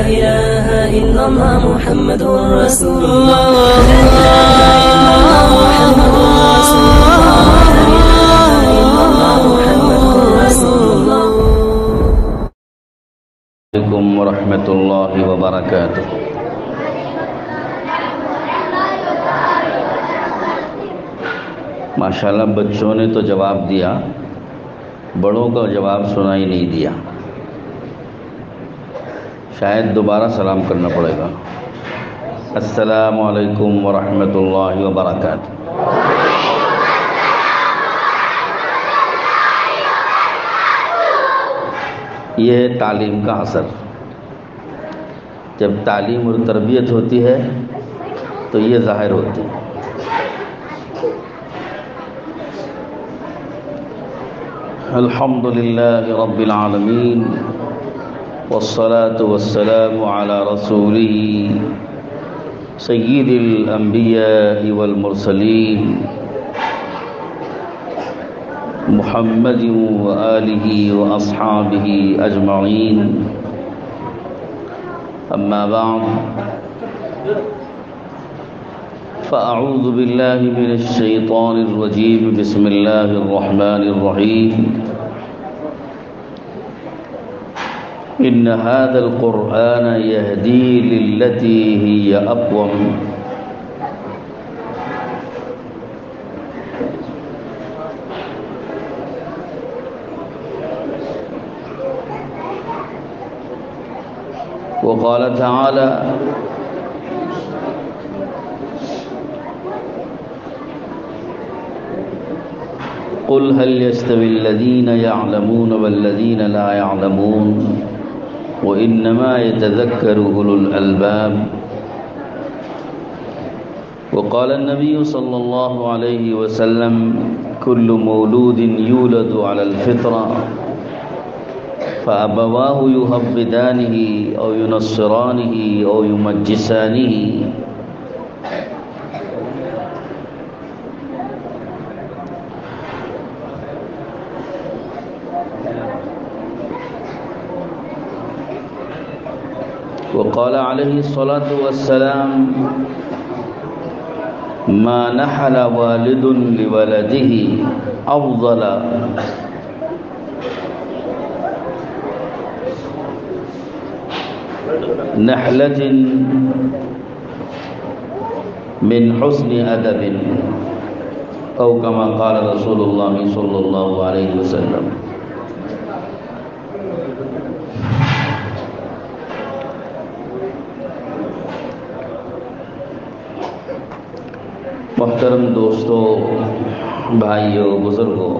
إله إلا الله محمد رسول الله لا إله إلا الله محمد رسول الله لا إله إلا الله محمد رسول الله. علیکم ورحمۃ اللہ وبرکاتہ. ماشاءاللہ بچوں نے تو جواب دیا، بڑوں کا جواب سنا ہی نہیں دیا. شاید دوبارہ سلام کرنا پڑے گا. السلام علیکم ورحمۃ اللہ وبرکاتہ. یہ ہے تعلیم کا اثر. جب تعلیم اور تربیت ہوتی ہے تو یہ ظاہر ہوتی ہے. الحمد للہ رب العالمین والصلاة والسلام على رسوله سید الانبیاء والمرسلین محمد وآلہ واصحابہ اجمعین. اما بعد فاعوذ باللہ من الشیطان الرجیم. بسم اللہ الرحمن الرحیم. ان هذا القرآن يهدي للتي هي اقوم. وقال تعالى قل هل يستوي الذين يعلمون والذين لا يعلمون وإنما يتذكر أولو الألباب. وقال النبي صلى الله عليه وسلم كل مولود يولد على الفطرة فأبواه يهودانه أو ينصرانه أو يمجسانه. وقال عليه الصلاة والسلام ما نحل والد لولده أفضل نحلة من حسن أدب أو كما قال رسول الله صلى الله عليه وسلم. محترم دوستو، بھائیوں، بزرگوں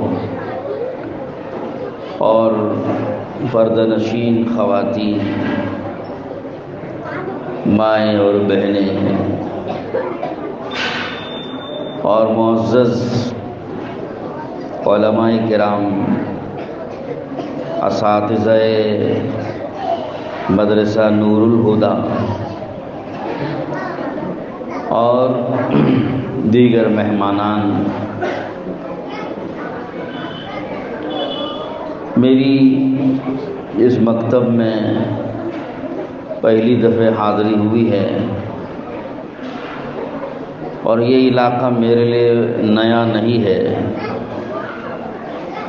اور پردہ نشین خواتین، مائیں اور بہنیں اور معزز علماء کرام، اساتذہ مدرسہ نور الہدیٰ اور دیگر مہمانان، میری اس مکتب میں پہلی دفعہ حاضری ہوئی ہے اور یہ علاقہ میرے لیے نیا نہیں ہے،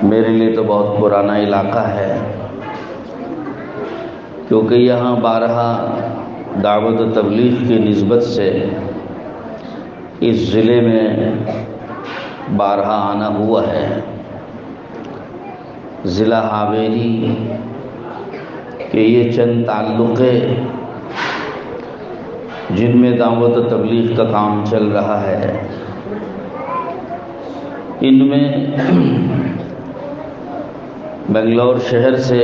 میرے لیے تو بہت پرانا علاقہ ہے، کیونکہ یہاں بارہا دعوت و تبلیغ کی نسبت سے اس ضلع میں بارہا آنا ہوا ہے. ضلع حاویری کہ یہ چند تعلقے جن میں دعوت و تبلیغ کا کام چل رہا ہے، ان میں بنگلور شہر سے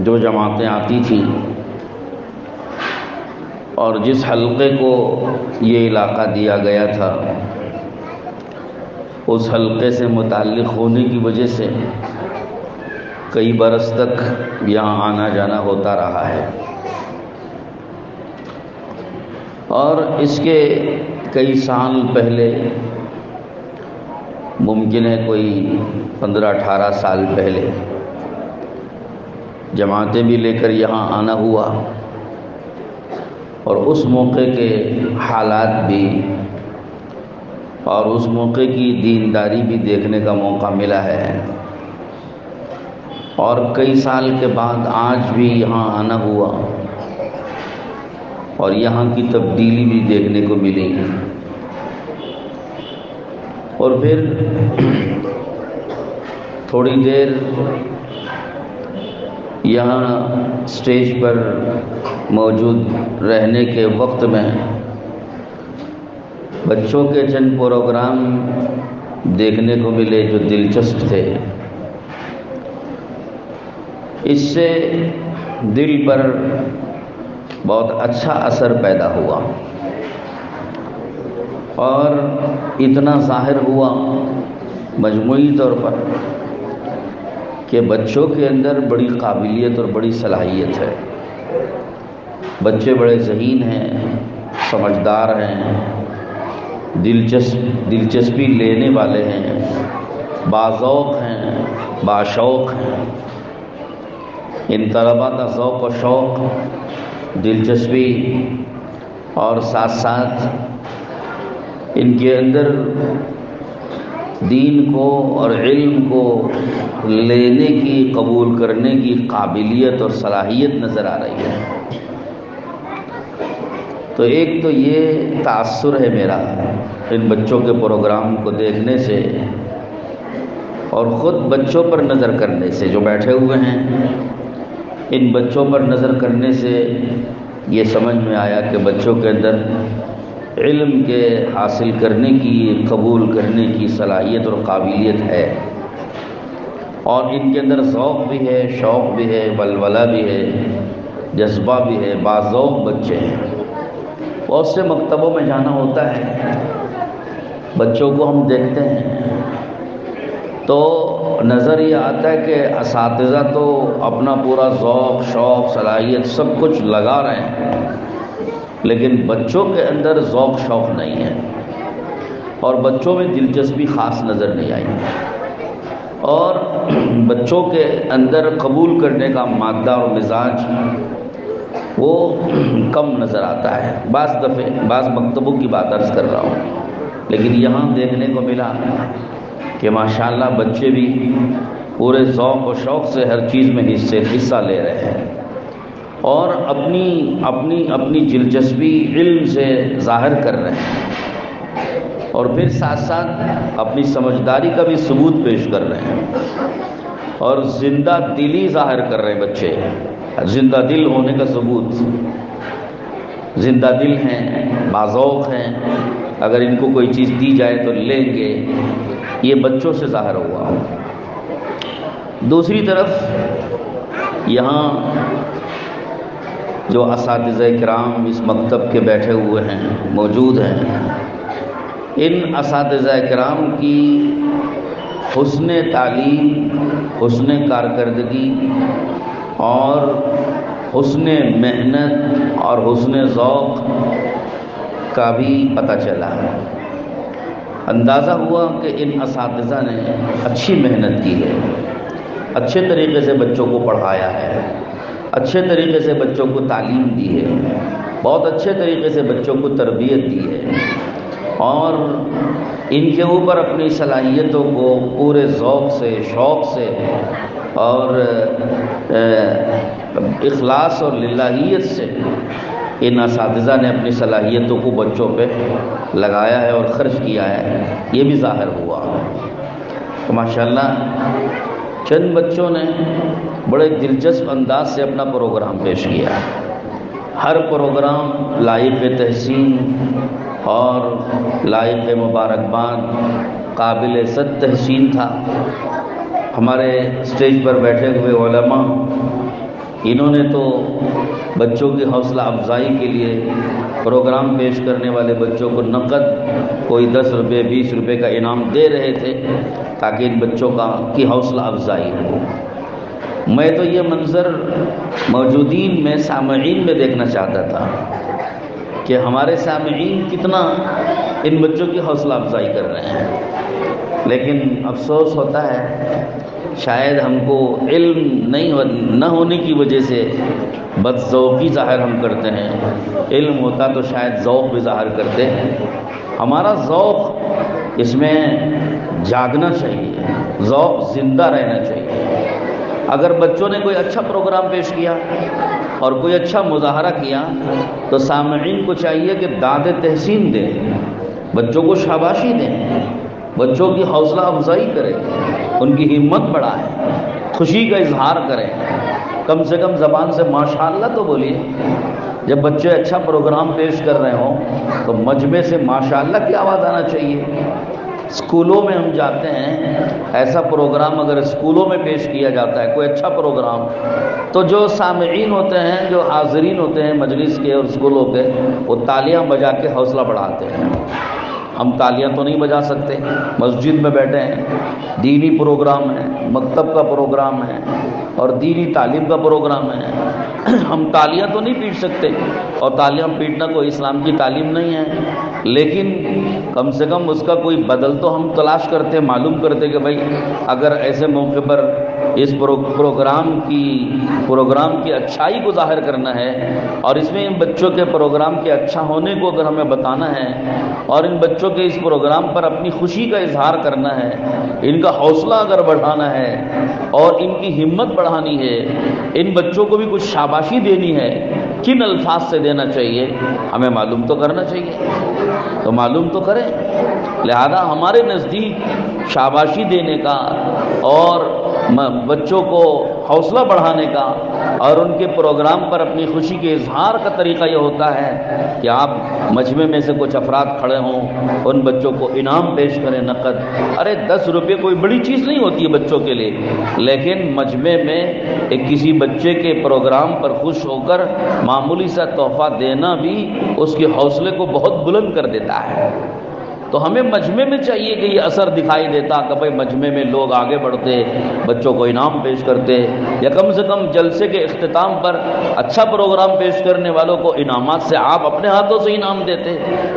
جو جماعتیں آتی تھیں اور جس حلقے کو یہ علاقہ دیا گیا تھا، اس حلقے سے متعلق ہونے کی وجہ سے کئی برس تک یہاں آنا جانا ہوتا رہا ہے. اور اس کے کئی سال پہلے، ممکن ہے کوئی 15-18 سال پہلے، جماعتیں بھی لے کر یہاں آنا ہوا اور اس موقع کے حالات بھی اور اس موقع کی دینداری بھی دیکھنے کا موقع ملا ہے، اور کئی سال کے بعد آج بھی یہاں آنا ہوا اور یہاں کی تبدیلی بھی دیکھنے کو ملی۔ اور پھر تھوڑی دیر یہاں اسٹیج پر موجود رہنے کے وقت میں بچوں کے چند پروگرام دیکھنے کو ملے جو دلچسپ تھے۔ اس سے دل پر بہت اچھا اثر پیدا ہوا، اور اتنا ظاہر ہوا مجموعی طور پر کہ بچوں کے اندر بڑی قابلیت اور بڑی صلاحیت ہے۔ بچے بڑے ذہین ہیں، سمجھدار ہیں، دلچسپی لینے والے ہیں، باذوق ہیں، باشوق ہیں۔ ان طلباء کا ذوق و شوق، دلچسپی اور ساتھ ساتھ ان کے اندر دین کو اور علم کو لینے کی، قبول کرنے کی قابلیت اور صلاحیت نظر آ رہی ہے۔ تو ایک تو یہ تاثر ہے میرا ان بچوں کے پروگرام کو دیکھنے سے اور خود بچوں پر نظر کرنے سے، جو بیٹھے ہوئے ہیں ان بچوں پر نظر کرنے سے یہ سمجھ میں آیا کہ بچوں کے اندر علم کے حاصل کرنے کی، قبول کرنے کی صلاحیت اور قابلیت ہے، اور ان کے اندر ذوق بھی ہے، شوق بھی ہے، ولولہ بھی ہے، جذبہ بھی ہے، باذوق بچے ہیں۔ بہت سے مکتبوں میں جانا ہوتا ہے، بچوں کو ہم دیکھتے ہیں تو نظر یہ آتا ہے کہ اساتذہ تو اپنا پورا ذوق، شوق، صلاحیت سب کچھ لگا رہے ہیں، لیکن بچوں کے اندر ذوق شوق نہیں ہے، اور بچوں میں دلچسپی خاص نظر نہیں آئی، اور بچوں کے اندر قبول کرنے کا مادہ اور مزاج وہ کم نظر آتا ہے۔ بعض مکتبوں کی بات عرض کر رہا ہوں، لیکن یہاں دیکھنے کو ملا کہ ماشاءاللہ بچے بھی پورے ذوق و شوق سے ہر چیز میں حصہ لے رہے ہیں، اور اپنی دلچسپی علم سے ظاہر کر رہے ہیں، اور پھر ساتھ ساتھ اپنی سمجھداری کا بھی ثبوت پیش کر رہے ہیں، اور زندہ دلی ظاہر کر رہے ہیں بچے، زندہ دل ہونے کا ثبوت، زندہ دل ہیں، باذوق ہیں، اگر ان کو کوئی چیز دی جائے تو لیں گے، یہ بچوں سے ظاہر ہوا۔ دوسری طرف یہاں جو اساتذہ کرام اس مکتب کے بیٹھے ہوئے ہیں، موجود ہیں، ان اساتذہ کرام کی حسن تعلیم، حسن کارکردگی اور حسن محنت اور حسن ذوق کا بھی پتہ چلا ہے۔ اندازہ ہوا کہ ان اساتذہ نے اچھی محنت کی ہے، اچھے طریقے سے بچوں کو پڑھایا ہے، اچھے طریقے سے بچوں کو تعلیم دی ہے، بہت اچھے طریقے سے بچوں کو تربیت دی ہے، اور ان کے اوپر اپنی صلاحیتوں کو پورے ذوق سے، شوق سے اور اخلاص اور للہیت سے ان اساتذہ نے اپنی صلاحیتوں کو بچوں پہ لگایا ہے اور خرچ کیا ہے، یہ بھی ظاہر ہوا۔ تو ماشاءاللہ چند بچوں نے بڑے دلچسپ انداز سے اپنا پروگرام پیش کیا، ہر پروگرام لائق تحسین اور لائق مبارکباد، قابل صد تحسین تھا۔ ہمارے اسٹیج پر بیٹھے ہوئے علماء، انہوں نے تو بچوں کی حوصلہ افزائی کے لیے پروگرام پیش کرنے والے بچوں کو نقد کوئی 10 روپے 20 روپے کا انعام دے رہے تھے تاکہ ان بچوں کی حوصلہ افزائی ہو۔ میں تو یہ منظر موجودین میں، سامعین میں دیکھنا چاہتا تھا کہ ہمارے سامعین کتنا ان بچوں کی حوصلہ افزائی کر رہے ہیں، لیکن افسوس ہوتا ہے شاید ہم کو علم نہ ہونے کی وجہ سے بد ذوقی ظاہر ہم کرتے ہیں. علم ہوتا تو شاید ذوق بھی ظاہر کرتے. ہمارا ذوق اس میں جاگنا چاہیے، ذوق زندہ رہنا چاہیے. اگر بچوں نے کوئی اچھا پروگرام پیش کیا اور کوئی اچھا مظاہرہ کیا تو سامعین کو چاہیے کہ داد تحسین دیں، بچوں کو شاباشی دیں، بچوں کی حوصلہ افزائی کریں، ان کی ہمت بڑھائیں، خوشی کا اظہار کریں. کم سے کم زبان سے ماشاءاللہ تو بولیے. جب بچے اچھا پروگرام پیش کر رہے ہوں تو مجمع سے ماشاءاللہ کی آواز آنا چاہیے. اسکولوں میں ہم جاتے ہیں، ایسا پروگرام اگر اسکولوں میں پیش کیا جاتا ہے کوئی اچھا پروگرام، تو جو سامعین ہوتے ہیں، جو حاضرین ہوتے ہیں مجلس کے اور اسکولوں کے، وہ تالیاں بجا کے حوصلہ بڑھاتے ہیں. ہم تالیاں تو نہیں بجا سکتے، مسجد میں بیٹھے ہیں، دینی پروگرام ہے، مکتب کا پروگرام ہے اور دینی تعلیم کا پروگرام ہے. ہم تالیاں تو نہیں پیٹ سکتے، اور تالیاں پیٹنا کوئی اسلام کی تعلیم نہیں ہے. لیکن کم سے کم اس کا کوئی بدل تو ہم تلاش کرتے، معلوم کرتے کہ بھائی اگر ایسے موقع پر اس پروگرام کی اچھائی کو ظاہر کرنا ہے اور اس میں ان بچوں کے پروگرام کے اچھا ہونے کو اگر ہمیں بتانا ہے اور ان بچوں کے اس پروگرام پر اپنی خوشی کا اظہار کرنا ہے، ان کا حوصلہ اگر بڑھانا ہے اور ان کی ہمت بڑھانی ہے، ان بچوں کو بھی کچھ شاباشی دینی ہے، کن الفاظ سے دینا چاہیے ہمیں معلوم تو کرنا چاہیے. تو معلوم تو کریں. لہذا ہمارے نزدیک شاباشی دینے کا اور بچوں کو حوصلہ بڑھانے کا اور ان کے پروگرام پر اپنی خوشی کے اظہار کا طریقہ یہ ہوتا ہے کہ آپ مجمع میں سے کچھ افراد کھڑے ہوں، ان بچوں کو انعام پیش کریں نقد. ارے 10 روپے کوئی بڑی چیز نہیں ہوتی ہے بچوں کے لیے، لیکن مجمع میں ایک کسی بچے کے پروگرام پر خوش ہو کر معمولی سا تحفہ دینا بھی اس کے حوصلے کو بہت بلند کر دیتا ہے. تو ہمیں مجمع میں چاہیے کہ یہ اثر دکھائی دیتا کہ بھائی مجمع میں لوگ آگے بڑھتے، بچوں کو انعام پیش کرتے، یا کم سے کم جلسے کے اختتام پر اچھا پروگرام پیش کرنے والوں کو انعامات سے آپ اپنے ہاتھوں سے انعام دیتے.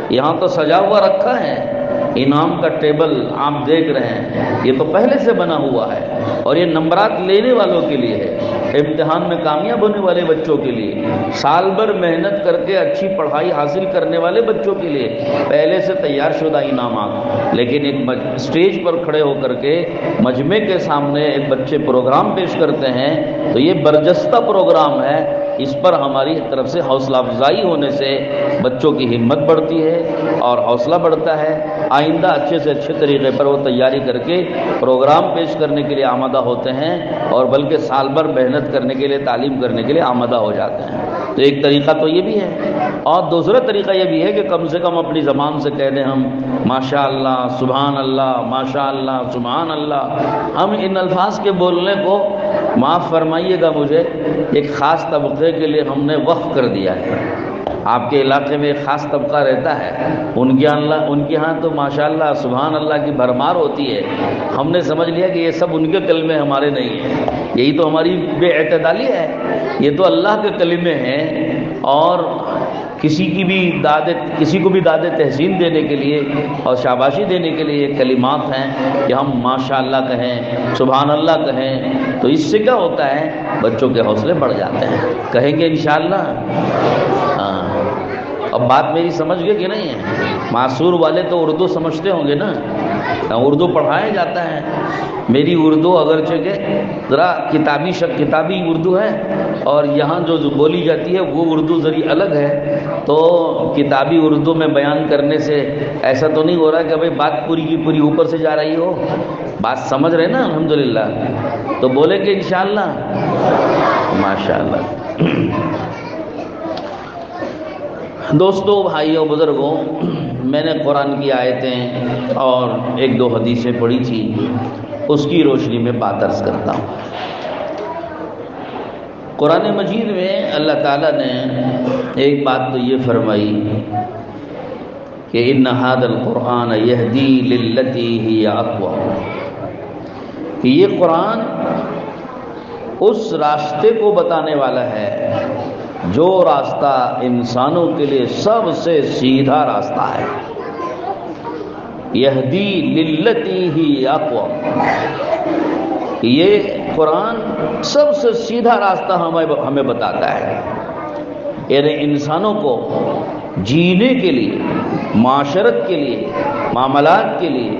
یہاں تو سجا ہوا رکھا ہے انعام کا ٹیبل، آپ دیکھ رہے ہیں، یہ تو پہلے سے بنا ہوا ہے اور یہ نمبرات لینے والوں کے لیے ہے، امتحان میں کامیاب ہونے والے بچوں کے لیے، سال بھر محنت کر کے اچھی پڑھائی حاصل کرنے والے بچوں کے لیے پہلے سے تیار شدہ انعامات. لیکن ایک اسٹیج پر کھڑے ہو کر کے مجمع کے سامنے ایک بچے پروگرام پیش کرتے ہیں تو یہ برجستہ پروگرام ہے. اس پر ہماری طرف سے حوصلہ افزائی ہونے سے بچوں کی ہمت بڑھتی ہے اور حوصلہ بڑھتا ہے. آئندہ اچھے سے اچھے طریقے پر وہ تیاری کر کے پروگرام پیش کرنے کے لیے آمادہ ہوتے ہیں اور بلکہ سال بھر محنت کرنے کے لیے، تعلیم کرنے کے لیے آمادہ ہو جاتے ہیں. تو ایک طریقہ تو یہ بھی ہے، اور دوسرا طریقہ یہ بھی ہے کہ کم سے کم اپنی زبان سے کہہ دیں ہم ماشاء اللہ، سبحان اللہ، ماشاء اللہ، سبحان اللہ. ہم ان الفاظ کے بولنے کو، معاف فرمائیے گا مجھے، ایک خاص طبقے کے لیے ہم نے وقف کر دیا ہے. آپ کے علاقے میں ایک خاص طبقہ رہتا ہے، ان کے ہاں تو ماشاءاللہ سبحان اللہ کی بھرمار ہوتی ہے. ہم نے سمجھ لیا کہ یہ سب ان کے کلمے ہمارے نہیں ہیں، یہی تو ہماری بے اعتدالی ہے. یہ تو اللہ کے کلمے ہیں اور کسی کو بھی داد تحسین دینے کے لیے اور شاباشی دینے کے لیے کلمات ہیں کہ ہم ماشاءاللہ کہیں، سبحان اللہ کہیں. تو اس سے کیا ہوتا ہے؟ بچوں کے حوصلے بڑھ جاتے ہیں. کہیں گے انشاءاللہ؟ ہاں. اب بات میری سمجھ گئے کہ نہیں ہے؟ معصور والے تو اردو سمجھتے ہوں گے نا، اردو پڑھایا جاتا ہے. میری اردو اگرچہ کہ ذرا کتابی اردو ہے اور یہاں جو بولی جاتی ہے وہ اردو ذری الگ ہے. تو کتابی اردو میں بیان کرنے سے ایسا تو نہیں ہو رہا کہ بھئی بات پوری کی پوری اوپر سے جا رہی ہو. بات سمجھ رہے نا الحمدللہ؟ تو بولے کہ انشاءاللہ ماشاءاللہ. دوستو، بھائیوں، بزرگوں، میں نے قرآن کی آیتیں اور 1-2 حدیثیں پڑھی تھی، اس کی روشنی میں بات عرض کرتا ہوں. قرآن مجید میں اللہ تعالیٰ نے ایک بات تو یہ فرمائی کہ ان ھذا القرآن یہدی للتی ہی اقوم، کہ یہ قرآن اس راستے کو بتانے والا ہے جو راستہ انسانوں کے لیے سب سے سیدھا راستہ ہے. یہدی للتی ہی اقوم. یہ قرآن سب سے سیدھا راستہ ہمیں بتاتا ہے. یعنی انسانوں کو جینے کے لیے، معاشرت کے لیے، معاملات کے لیے،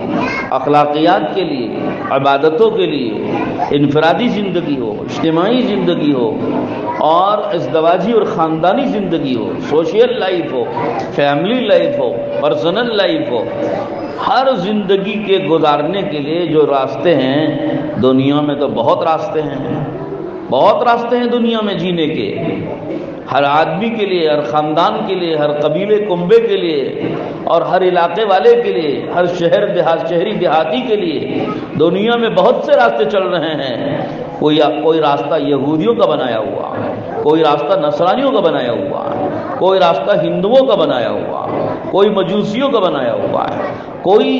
اخلاقیات کے لیے، عبادتوں کے لیے، انفرادی زندگی ہو، اجتماعی زندگی ہو، اور ازدواجی اور خاندانی زندگی ہو، سوشل لائف ہو، فیملی لائف ہو، پرسنل لائف ہو، ہر زندگی کے گزارنے کے لیے جو راستے ہیں، دنیا میں تو بہت راستے ہیں، بہت راستے ہیں دنیا میں جینے کے. ہر آدمی کے لیے، ہر خاندان کے لیے، ہر قبیلے کنبے کے لیے، اور ہر علاقے والے کے لیے، ہر شہری دیہاتی کے لیے دنیا میں بہت سے راستے چل رہے ہیں. کوئی راستہ یہودیوں کا بنایا ہوا، کوئی راستہ نصرانیوں کا بنایا ہوا، کوئی راستہ ہندوؤں کا بنایا ہوا، کوئی مجوسیوں کا بنایا ہوا ہے، کوئی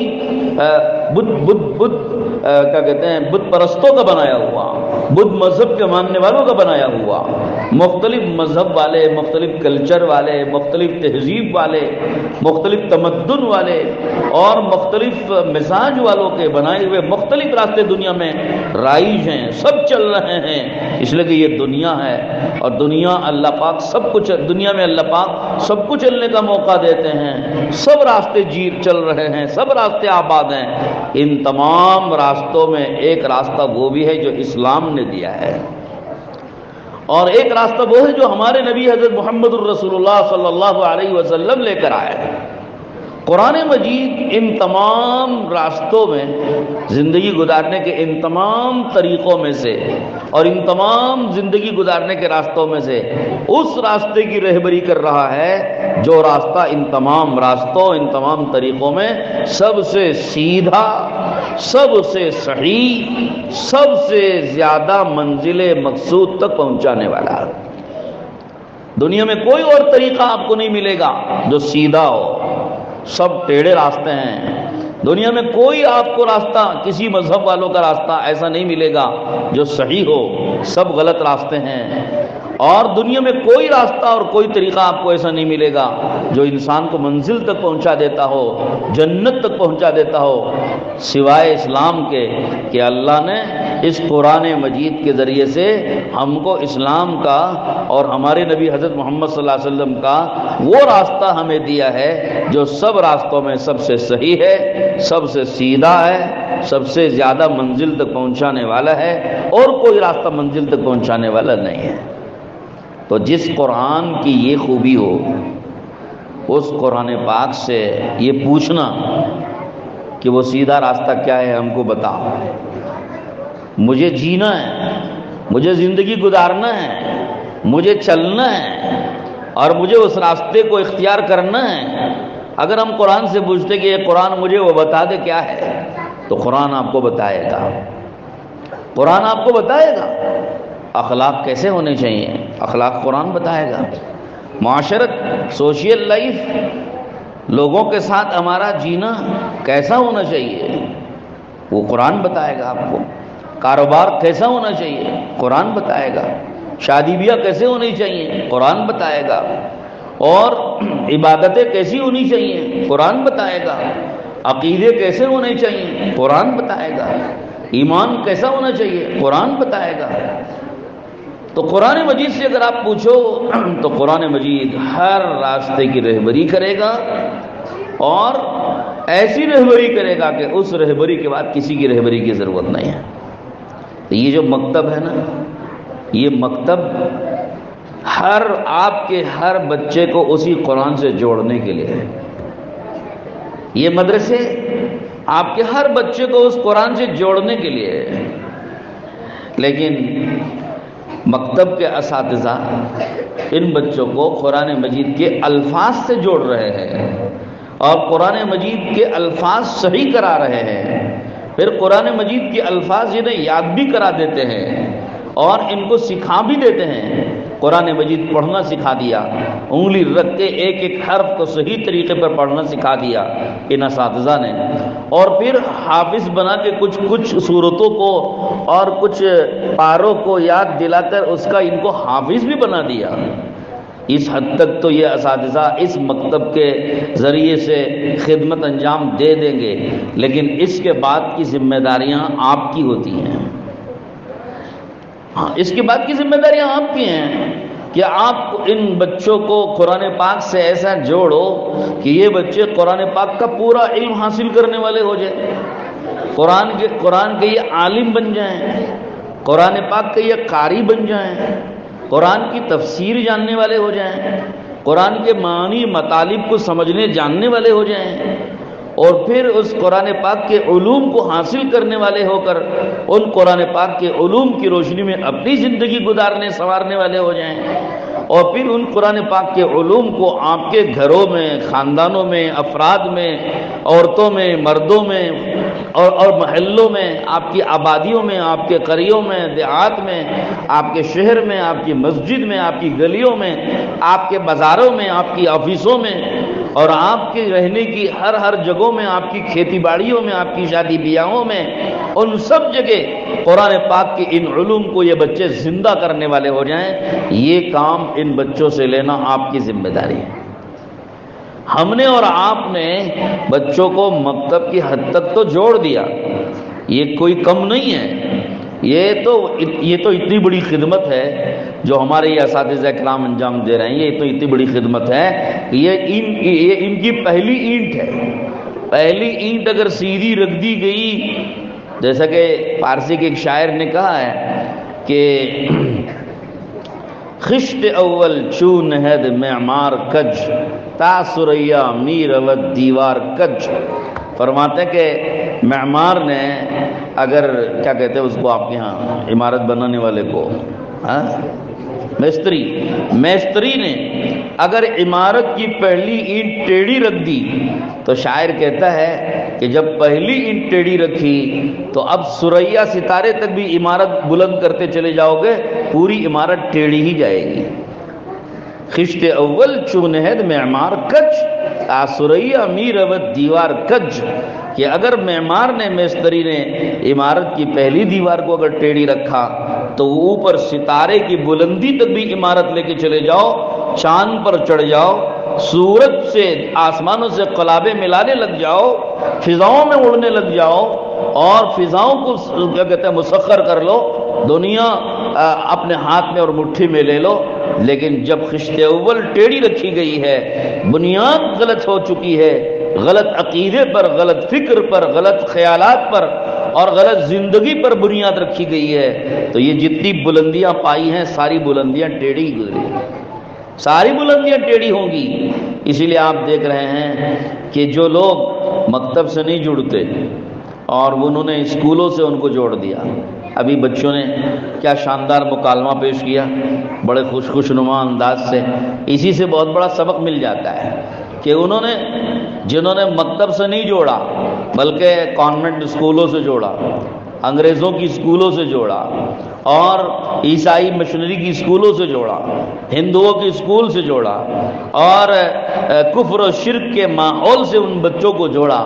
کیا کہتے ہیں بت پرستوں کا بنایا ہوا، بدھ مذہب کے ماننے والوں کا بنایا ہوا. مختلف مذہب والے، مختلف کلچر والے، مختلف تہذیب والے، مختلف تمدن والے اور مختلف مزاج والوں کے بنائے ہوئے مختلف راستے دنیا میں رائج ہیں، سب چل رہے ہیں. اس لیے کہ یہ دنیا ہے، اور دنیا اللہ پاک سب کچھ، دنیا میں اللہ پاک سب کچھ چلنے کا موقع دیتے ہیں. سب راستے چل رہے ہیں، سب راستے آباد ہیں. ان تمام راستوں میں ایک راستہ وہ بھی ہے جو اسلام نے دیا ہے، اور ایک راستہ وہ ہے جو ہمارے نبی حضرت محمد الرسول اللہ صلی اللہ علیہ وسلم لے کر آئے ہیں. قرآن مجید ان تمام راستوں میں، زندگی گزارنے کے ان تمام طریقوں میں سے اور ان تمام زندگی گزارنے کے راستوں میں سے اس راستے کی رہبری کر رہا ہے جو راستہ ان تمام راستوں، ان تمام طریقوں میں سب سے سیدھا، سب سے صحیح، سب سے زیادہ منزل مقصود تک پہنچانے والا ہے. دنیا میں کوئی اور طریقہ آپ کو نہیں ملے گا جو سیدھا ہو، سب ٹیڑھے راستے ہیں. دنیا میں کوئی آپ کو راستہ، کسی مذہب والوں کا راستہ ایسا نہیں ملے گا جو صحیح ہو، سب غلط راستے ہیں. اور دنیا میں کوئی راستہ اور کوئی طریقہ آپ کو ایسا نہیں ملے گا جو انسان کو منزل تک پہنچا دیتا ہو، جنت تک پہنچا دیتا ہو، سوائے اسلام کے کہ اللہ نے اس قرآن مجید کے ذریعے سے ہم کو اسلام کا اور ہمارے نبی حضرت محمد صلی اللہ علیہ وسلم کا وہ راستہ ہمیں دیا ہے جو سب راستوں میں سب سے صحیح ہے، سب سے سیدھا ہے، سب سے زیادہ منزل تک پہنچانے والا ہے، اور کوئی راستہ منزل تک پہنچانے والا نہیں ہے. تو جس قرآن کی یہ خوبی ہو، اس قرآن پاک سے یہ پوچھنا کہ وہ سیدھا راستہ کیا ہے ہم کو بتا. مجھے جینا ہے، مجھے زندگی گزارنا ہے، مجھے چلنا ہے، اور مجھے اس راستے کو اختیار کرنا ہے. اگر ہم قرآن سے پوچھتے کہ یہ قرآن مجھے وہ بتا دے کیا ہے، تو قرآن آپ کو بتائے گا. قرآن آپ کو بتائے گا اخلاق کیسے ہونے چاہیے، اخلاق قرآن بتائے گا. معاشرت، سوشل لائف، لوگوں کے ساتھ ہمارا جینا کیسا ہونا چاہیے، وہ قرآن بتائے گا آپ کو. کاروبار کیسا ہونا چاہیے، قرآن بتائے گا. شادی بیاہ کیسے ہونی چاہیے، قرآن بتائے گا. اور عبادتیں کیسی ہونی چاہیے، قرآن بتائے گا. عقیدے کیسے ہونے چاہیے، قرآن بتائے گا. ایمان کیسا ہونا چاہیے، قرآن بتائے گا. تو قرآن مجید سے اگر آپ پوچھو تو قرآن مجید ہر راستے کی رہبری کرے گا، اور ایسی رہبری کرے گا کہ اس رہبری کے بعد کسی کی رہبری کی ضرورت نہیں ہے. تو یہ جو مکتب ہے نا، یہ مکتب آپ کے ہر بچے کو اسی قرآن سے جوڑنے کے لیے ہے. یہ مدرسے آپ کے ہر بچے کو اس قرآن سے جوڑنے کے لیے ہے. لیکن مکتب کے اساتذہ ان بچوں کو قرآن مجید کے الفاظ سے جوڑ رہے ہیں، اور قرآن مجید کے الفاظ صحیح کرا رہے ہیں. پھر قرآن مجید کے الفاظ انہیں یاد بھی کرا دیتے ہیں اور ان کو سکھا بھی دیتے ہیں. قرآن مجید پڑھنا سکھا دیا، انگلی رکھ کے ایک ایک حرف کو صحیح طریقے پر پڑھنا سکھا دیا ان اساتذہ نے. اور پھر حافظ بنا کے کچھ صورتوں کو اور کچھ پاروں کو یاد دلا کر اس کا ان کو حافظ بھی بنا دیا. اس حد تک تو یہ اساتذہ اس مکتب کے ذریعے سے خدمت انجام دے دیں گے، لیکن اس کے بعد کی ذمہ داریاں آپ کی ہوتی ہیں۔ ہاں، اس کے بعد کی ذمہ داریاں آپ کی ہیں کہ آپ ان بچوں کو قرآن پاک سے ایسا جوڑو کہ یہ بچے قرآن پاک کا پورا علم حاصل کرنے والے ہو جائیں، قرآن کے یہ عالم بن جائیں، قرآن پاک کے یہ قاری بن جائیں، قرآن کی تفسیر جاننے والے ہو جائیں، قرآن کے معنی مطالب کو سمجھنے جاننے والے ہو جائیں، اور پھر اس قرآن پاک کے علوم کو حاصل کرنے والے ہو کر ان قرآن پاک کے علوم کی روشنی میں اپنی زندگی گزارنے سنوارنے والے ہو جائیں، اور پھر ان قرآن پاک کے علوم کو آپ کے گھروں میں، خاندانوں میں، افراد میں، عورتوں میں، مردوں میں اور محلوں میں، آپ کی آبادیوں میں، آپ کے قریوں میں، دیہات میں، آپ کے شہر میں، آپ کی مسجد میں، آپ کی گلیوں میں، آپ کے بازاروں میں، آپ کی آفیسوں میں، اور آپ کے رہنے کی ہر جگہوں میں، آپ کی کھیتی باڑیوں میں، آپ کی شادی بیاہوں میں، ان سب جگہ قرآن پاک کے ان علوم کو یہ بچے زندہ کرنے والے ہو جائیں، یہ کام ان بچوں سے لینا آپ کی ذمہ داری ہے۔ ہم نے اور آپ نے بچوں کو مکتب کی حد تک تو جوڑ دیا، یہ کوئی کم نہیں ہے، یہ تو اتنی بڑی خدمت ہے جو ہمارے یہ اساتذہ کرام انجام دے رہے ہیں، یہ تو اتنی بڑی خدمت ہے کہ یہ ان کی پہلی اینٹ ہے۔ پہلی اینٹ اگر سیدھی رکھ دی گئی، جیسا کہ فارسی کے ایک شاعر نے کہا ہے کہ خشت اول چون ہد معمار کج تا سریا می رود دیوار کج، فرماتے ہیں کہ معمار نے اگر کیا کہتے ہیں اس کو آپ کے ہاں عمارت بنانے والے کو، میستری نے اگر عمارت کی پہلی اینٹ ٹیڑھی رکھ دی تو شاعر کہتا ہے کہ جب پہلی اینٹ ٹیڑھی رکھی تو اب سریا ستارے تک بھی عمارت بلند کرتے چلے جاؤ گے، پوری عمارت ٹیڑھی ہی جائے گی۔ خشت اول چونہد معمار کج تا سریا می رود دیوار کج، کہ اگر معمار نے، میستری نے عمارت کی پہلی دیوار کو اگر ٹیڑھی رکھا تو اوپر ستارے کی بلندی تک بھی عمارت لے کے چلے جاؤ، چاند پر چڑھ جاؤ، سورج سے آسمانوں سے قلابے ملانے لگ جاؤ، فضاؤں میں اڑنے لگ جاؤ اور فضاؤں کو کیا کہتے ہیں مسخر کر لو، دنیا اپنے ہاتھ میں اور مٹھی میں لے لو، لیکن جب خشت اول ٹیڑھی رکھی گئی ہے، بنیاد غلط ہو چکی ہے، غلط عقیدے پر، غلط فکر پر، غلط خیالات پر اور غلط زندگی پر بنیاد رکھی گئی ہے، تو یہ جتنی بلندیاں پائی ہیں ساری بلندیاں ٹیڑھی گزری، ساری بلندیاں ٹیڑھی ہوں گی۔ اسی لیے آپ دیکھ رہے ہیں کہ جو لوگ مکتب سے نہیں جڑتے اور انہوں نے اسکولوں سے ان کو جوڑ دیا، ابھی بچوں نے کیا شاندار مکالمہ پیش کیا بڑے خوشنما انداز سے، اسی سے بہت بڑا سبق مل جاتا ہے کہ جنہوں نے مکتب سے نہیں جوڑا بلکہ کانوینٹ اسکولوں سے جوڑا، انگریزوں کی اسکولوں سے جوڑا اور عیسائی مشنری کی اسکولوں سے جوڑا، ہندوؤں کی اسکول سے جوڑا اور کفر و شرک کے ماحول سے ان بچوں کو جوڑا،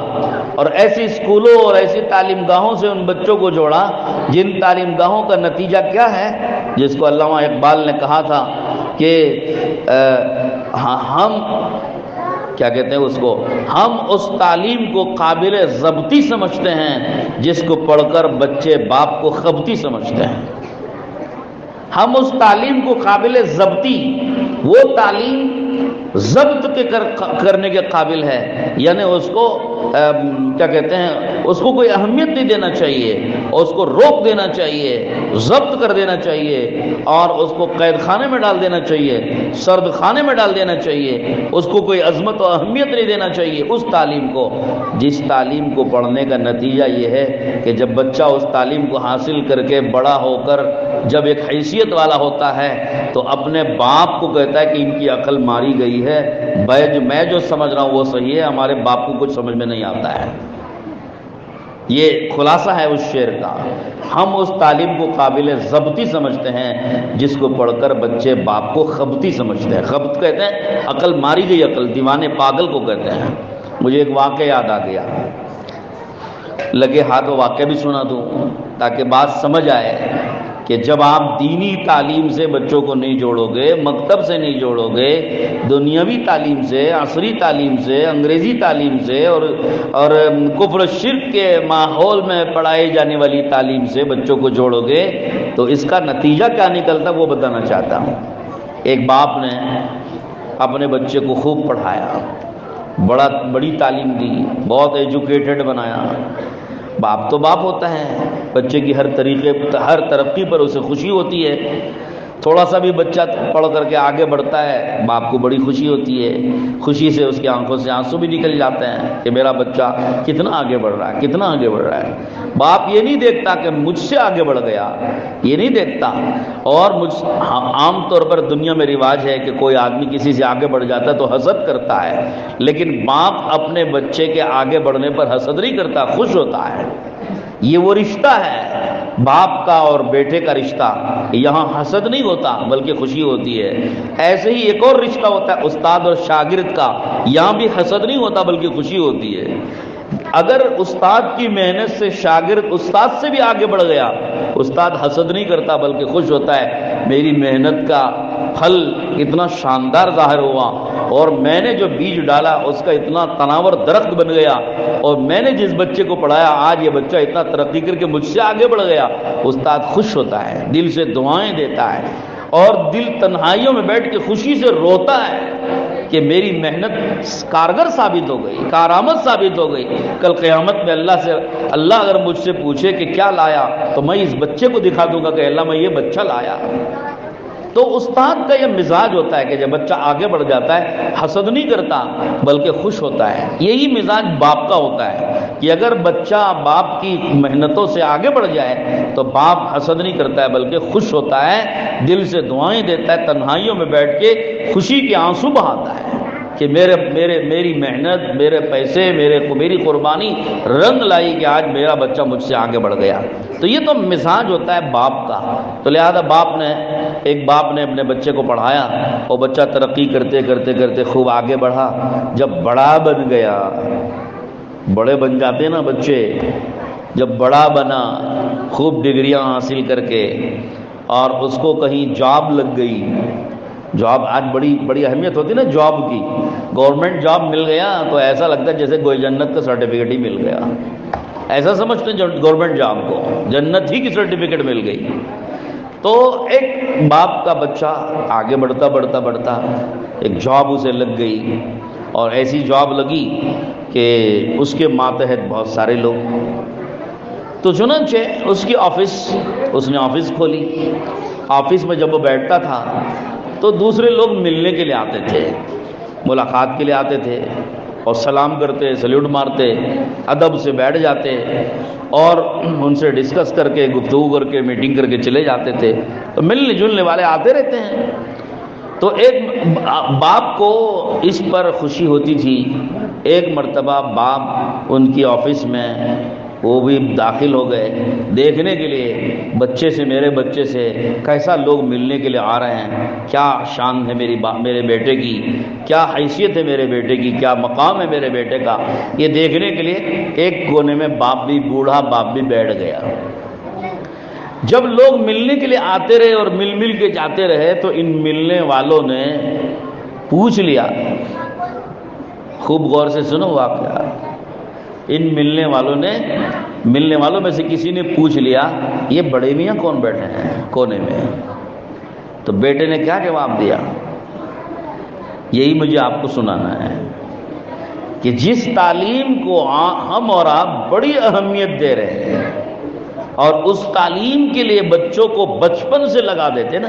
اور ایسی اسکولوں اور ایسی تعلیم گاہوں سے ان بچوں کو جوڑا جن تعلیم گاہوں کا نتیجہ کیا ہے، جس کو علامہ اقبال نے کہا تھا کہ ہم کیا کہتے ہیں اس کو، ہم اس تعلیم کو قابل ضبطی سمجھتے ہیں جس کو پڑھ کر بچے باپ کو خبطی سمجھتے ہیں۔ ہم اس تعلیم کو قابل ضبطی، وہ تعلیم ضبط کے کرنے کے قابل ہے، یعنی اس کو کیا کہتے ہیں، اس کو کوئی اہمیت نہیں دینا چاہیے، اس کو روک دینا چاہیے، ضبط کر دینا چاہیے اور اس کو قید خانے میں ڈال دینا چاہیے، سرد خانے میں ڈال دینا چاہیے، اس کو کوئی عظمت و اہمیت نہیں دینا چاہیے اس تعلیم کو، جس تعلیم کو پڑھنے کا نتیجہ یہ ہے کہ جب بچہ اس تعلیم کو حاصل کر کے بڑا ہو کر جب ایک حیثیت والا ہوتا ہے تو اپنے باپ کو کہتا ہے کہ ان کی عقل ماری گئی ہے، میں جو سمجھ رہا ہوں وہ صحیح ہے، ہمارے باپ کو کچھ سمجھ میں نہیں آتا ہے۔ یہ خلاصہ ہے اس شعر کا، ہم اس تعلیم کو قابل ضبطی سمجھتے ہیں جس کو پڑھ کر بچے باپ کو خبطی سمجھتے ہیں۔ خبط کہتے ہیں عقل ماری گئی عقل، دیوانے پاگل کو کہتے ہیں۔ مجھے ایک واقعہ یاد آ گیا، لگے ہاتھ وہ واقعہ بھی سنا دوں تاکہ بات سمجھ آئے کہ جب آپ دینی تعلیم سے بچوں کو نہیں جوڑو گے، مکتب سے نہیں جوڑو گے، دنیاوی تعلیم سے، عصری تعلیم سے، انگریزی تعلیم سے اور کفر و شرک کے ماحول میں پڑھائی جانے والی تعلیم سے بچوں کو جوڑو گے تو اس کا نتیجہ کیا نکلتا وہ بتانا چاہتا ہوں۔ ایک باپ نے اپنے بچے کو خوب پڑھایا، بڑی تعلیم دی، بہت ایجوکیٹڈ بنایا۔ باپ تو باپ ہوتا ہے، بچے کی ہر ترقی پر اسے خوشی ہوتی ہے۔ تھوڑا سا بھی بچہ پڑھ کر کے آگے بڑھتا ہے، باپ کو بڑی خوشی ہوتی ہے، خوشی سے اس کی آنکھوں سے آنسو بھی نکل جاتے ہیں کہ میرا بچہ کتنا آگے بڑھ رہا ہے، کتنا آگے بڑھ رہا ہے۔ باپ یہ نہیں دیکھتا کہ مجھ سے آگے بڑھ گیا، یہ نہیں دیکھتا۔ اور عام طور پر دنیا میں رواج ہے کہ کوئی آدمی کسی سے آگے بڑھ جاتا ہے تو حسد کرتا ہے، لیکن باپ اپنے بچے کے آگے بڑھنے پر حسد نہیں کرتا، خوش ہوتا ہے۔ یہ وہ رشتہ ہے باپ کا اور بیٹے کا رشتہ، یہاں حسد نہیں ہوتا بلکہ خوشی ہوتی ہے۔ ایسے ہی ایک اور رشتہ ہوتا ہے استاد اور شاگرد کا، یہاں بھی حسد نہیں ہوتا بلکہ خوشی ہوتی ہے۔ اگر استاد کی محنت سے شاگرد استاد سے بھی آگے بڑھ گیا، استاد حسد نہیں کرتا بلکہ خوش ہوتا ہے، میری محنت کا پھل اتنا شاندار ظاہر ہوا اور میں نے جو بیج ڈالا اس کا اتنا تناور درخت بن گیا، اور میں نے جس بچے کو پڑھایا آج یہ بچہ اتنا ترقی کر کے مجھ سے آگے بڑھ گیا۔ استاد خوش ہوتا ہے، دل سے دعائیں دیتا ہے، اور دل تنہائیوں میں بیٹھ کے خوشی سے روتا ہے کہ میری محنت کارگر ثابت ہو گئی، کارآمد ثابت ہو گئی۔ کل قیامت میں اللہ اگر مجھ سے پوچھے کہ کیا لایا تو میں اس بچے کو دکھا دوں گا کہ اللہ میں یہ بچہ لایا۔ تو استاد کا یہ مزاج ہوتا ہے کہ جب بچہ آگے بڑھ جاتا ہے حسد نہیں کرتا بلکہ خوش ہوتا ہے۔ یہی مزاج باپ کا ہوتا ہے کہ اگر بچہ باپ کی محنتوں سے آگے بڑھ جائے تو باپ حسد نہیں کرتا ہے بلکہ خوش ہوتا ہے، دل سے دعائیں دیتا ہے، تنہائیوں میں بیٹھ کے خوشی کے آنسو بہاتا ہے کہ میری محنت، میرے پیسے، میری قربانی رنگ لائی کہ آج میرا بچہ مجھ سے آگے بڑھ گیا۔ تو یہ تو مزاج ہوتا ہے باپ کا۔ تو لہذا ایک باپ نے اپنے بچے کو پڑھایا اور بچہ ترقی کرتے کرتے کرتے خوب آگے بڑھا۔ جب بڑا بن گیا، بڑے بن جاتے ہیں نا بچے، جب بڑا بنا خوب ڈگریاں حاصل کر کے اور اس کو کہیں جاب لگ گئی، جاب آج بڑی اہمیت ہوتی ہے نا جاب کی، گورنمنٹ جاب مل گیا تو ایسا لگتا ہے جیسے کوئی جنت کا سرٹیفکیٹ ہی مل گیا، ایسا سمجھتے ہیں گورنمنٹ جاب کو، جنت ہی کی سرٹیفکیٹ مل گئی۔ تو ایک باپ کا بچہ آگے بڑھتا بڑھتا بڑھتا ایک جاب اسے لگ گئی، اور ایسی جاب لگی کہ اس کے ماتحت بہت سارے لوگ، تو چنانچہ اس نے آفس کھولی۔ آفس میں جب وہ بیٹھتا تھا تو دوسرے لوگ ملنے کے لیے آتے تھے، ملاقات کے لیے آتے تھے اور سلام کرتے، سلیوٹ مارتے، ادب سے بیٹھ جاتے اور ان سے ڈسکس کر کے، گفتگو کر کے، میٹنگ کر کے چلے جاتے تھے۔ تو ملنے جلنے والے آتے رہتے ہیں۔ تو ایک باپ کو اس پر خوشی ہوتی تھی۔ ایک مرتبہ باپ ان کی آفس میں وہ بھی داخل ہو گئے دیکھنے کے لیے میرے بچے سے کیسا لوگ ملنے کے لیے آ رہے ہیں، کیا شان ہے میرے بیٹے کی، کیا حیثیت ہے میرے بیٹے کی، کیا مقام ہے میرے بیٹے کا، یہ دیکھنے کے لیے ایک کونے میں بوڑھا باپ بھی بیٹھ گیا۔ جب لوگ ملنے کے لیے آتے رہے اور مل کے جاتے رہے تو ان ملنے والوں نے پوچھ لیا، خوب غور سے سنو واقعہ، ان ملنے والوں میں سے کسی نے پوچھ لیا یہ بڑے میاں کون بیٹھے ہیں کونے میں؟ تو بیٹے نے کیا جواب دیا؟ یہی مجھے آپ کو سنانا ہے کہ جس تعلیم کو ہم اور آپ بڑی اہمیت دے رہے ہیں اور اس تعلیم کے لیے بچوں کو بچپن سے لگا دیتے نا،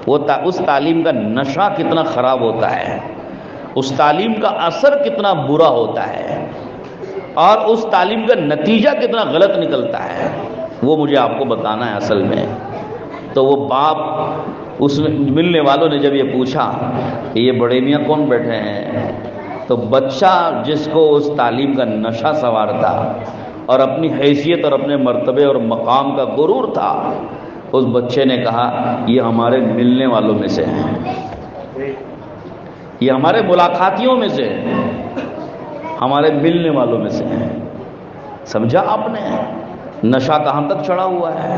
اس تعلیم کا نشہ کتنا خراب ہوتا ہے، اس تعلیم کا اثر کتنا برا ہوتا ہے اور اس تعلیم کا نتیجہ کتنا غلط نکلتا ہے، وہ مجھے آپ کو بتانا ہے اصل میں۔ تو وہ باپ، اس ملنے والوں نے جب یہ پوچھا کہ یہ بڑے میاں کون بیٹھے ہیں، تو بچہ جس کو اس تعلیم کا نشہ سوار تھا اور اپنی حیثیت اور اپنے مرتبے اور مقام کا غرور تھا، اس بچے نے کہا یہ ہمارے ملنے والوں میں سے ہیں، یہ ہمارے ملاقاتیوں میں سے ہیں، ہمارے ملنے والوں میں سے ہیں۔ سمجھا آپ نے نشہ کہاں تک چڑھا ہوا ہے؟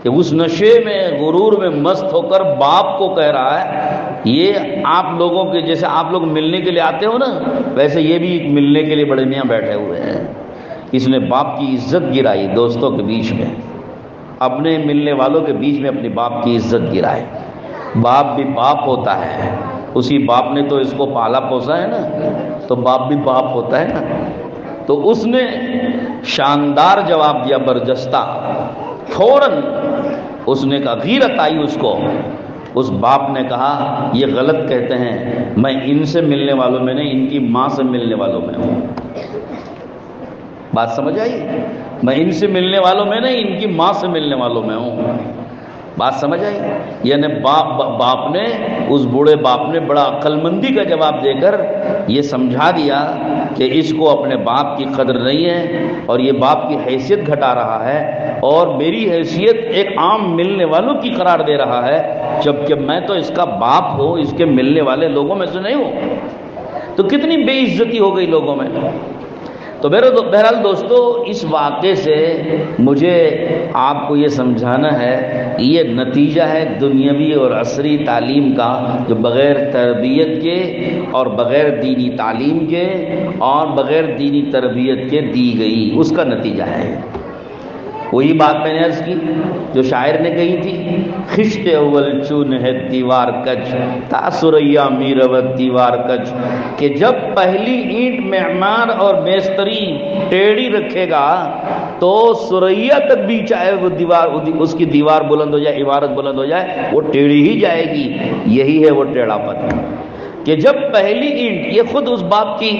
کہ اس نشے میں غرور میں مست ہو کر باپ کو کہہ رہا ہے یہ آپ لوگوں کے جیسے آپ لوگ ملنے کے لیے آتے ہو نا ویسے یہ بھی ملنے کے لیے بڑے میاں بیٹھے ہوئے ہیں. اس نے باپ کی عزت گرائی دوستوں کے بیچ میں, اپنے ملنے والوں کے بیچ میں اپنے باپ کی عزت گرائی. باپ بھی باپ ہوتا ہے, اسی باپ نے تو اس کو پالا پوسا ہے نا, تو باپ بھی باپ ہوتا ہے نا. تو اس نے شاندار جواب دیا برجستہ, فوراً اس نے کہا غیرت آئی اس کو. اس باپ نے کہا یہ غلط کہتے ہیں, میں ان سے ملنے والوں میں نہیں ان کی ماں سے ملنے والوں میں ہوں. بات سمجھ آئی؟ میں ان سے ملنے والوں میں نہیں ان کی ماں سے ملنے والوں میں ہوں. بات سمجھ آئی؟ یعنی باپ نے اس بوڑھے باپ نے بڑا عقل مندی کا جواب دے کر یہ سمجھا دیا کہ اس کو اپنے باپ کی قدر نہیں ہے اور یہ باپ کی حیثیت گھٹا رہا ہے اور میری حیثیت ایک عام ملنے والوں کی قرار دے رہا ہے, جبکہ میں تو اس کا باپ ہوں, اس کے ملنے والے لوگوں میں سے نہیں ہوں. تو کتنی بے عزتی ہو گئی لوگوں میں. تو بہرحال دوستو اس واقعے سے مجھے آپ کو یہ سمجھانا ہے یہ نتیجہ ہے دنیاوی اور عصری تعلیم کا جو بغیر تربیت کے اور بغیر دینی تعلیم کے اور بغیر دینی تربیت کے دی گئی, اس کا نتیجہ ہے. وہی بات میں نے عرض کی جو شاعر نے کہی تھی, خشت اول چون ہے دیوار کج تا سریا میروت دیوار کج, کہ جب پہلی اینٹ معمار اور میستری ٹیڑھی رکھے گا تو سریا تک بھی چاہے وہ دیوار اس کی دیوار بلند ہو جائے, عمارت بلند ہو جائے, وہ ٹیڑھی ہی جائے گی. یہی ہے وہ ٹیڑھا پن کہ جب پہلی اینٹ, یہ خود اس باپ کی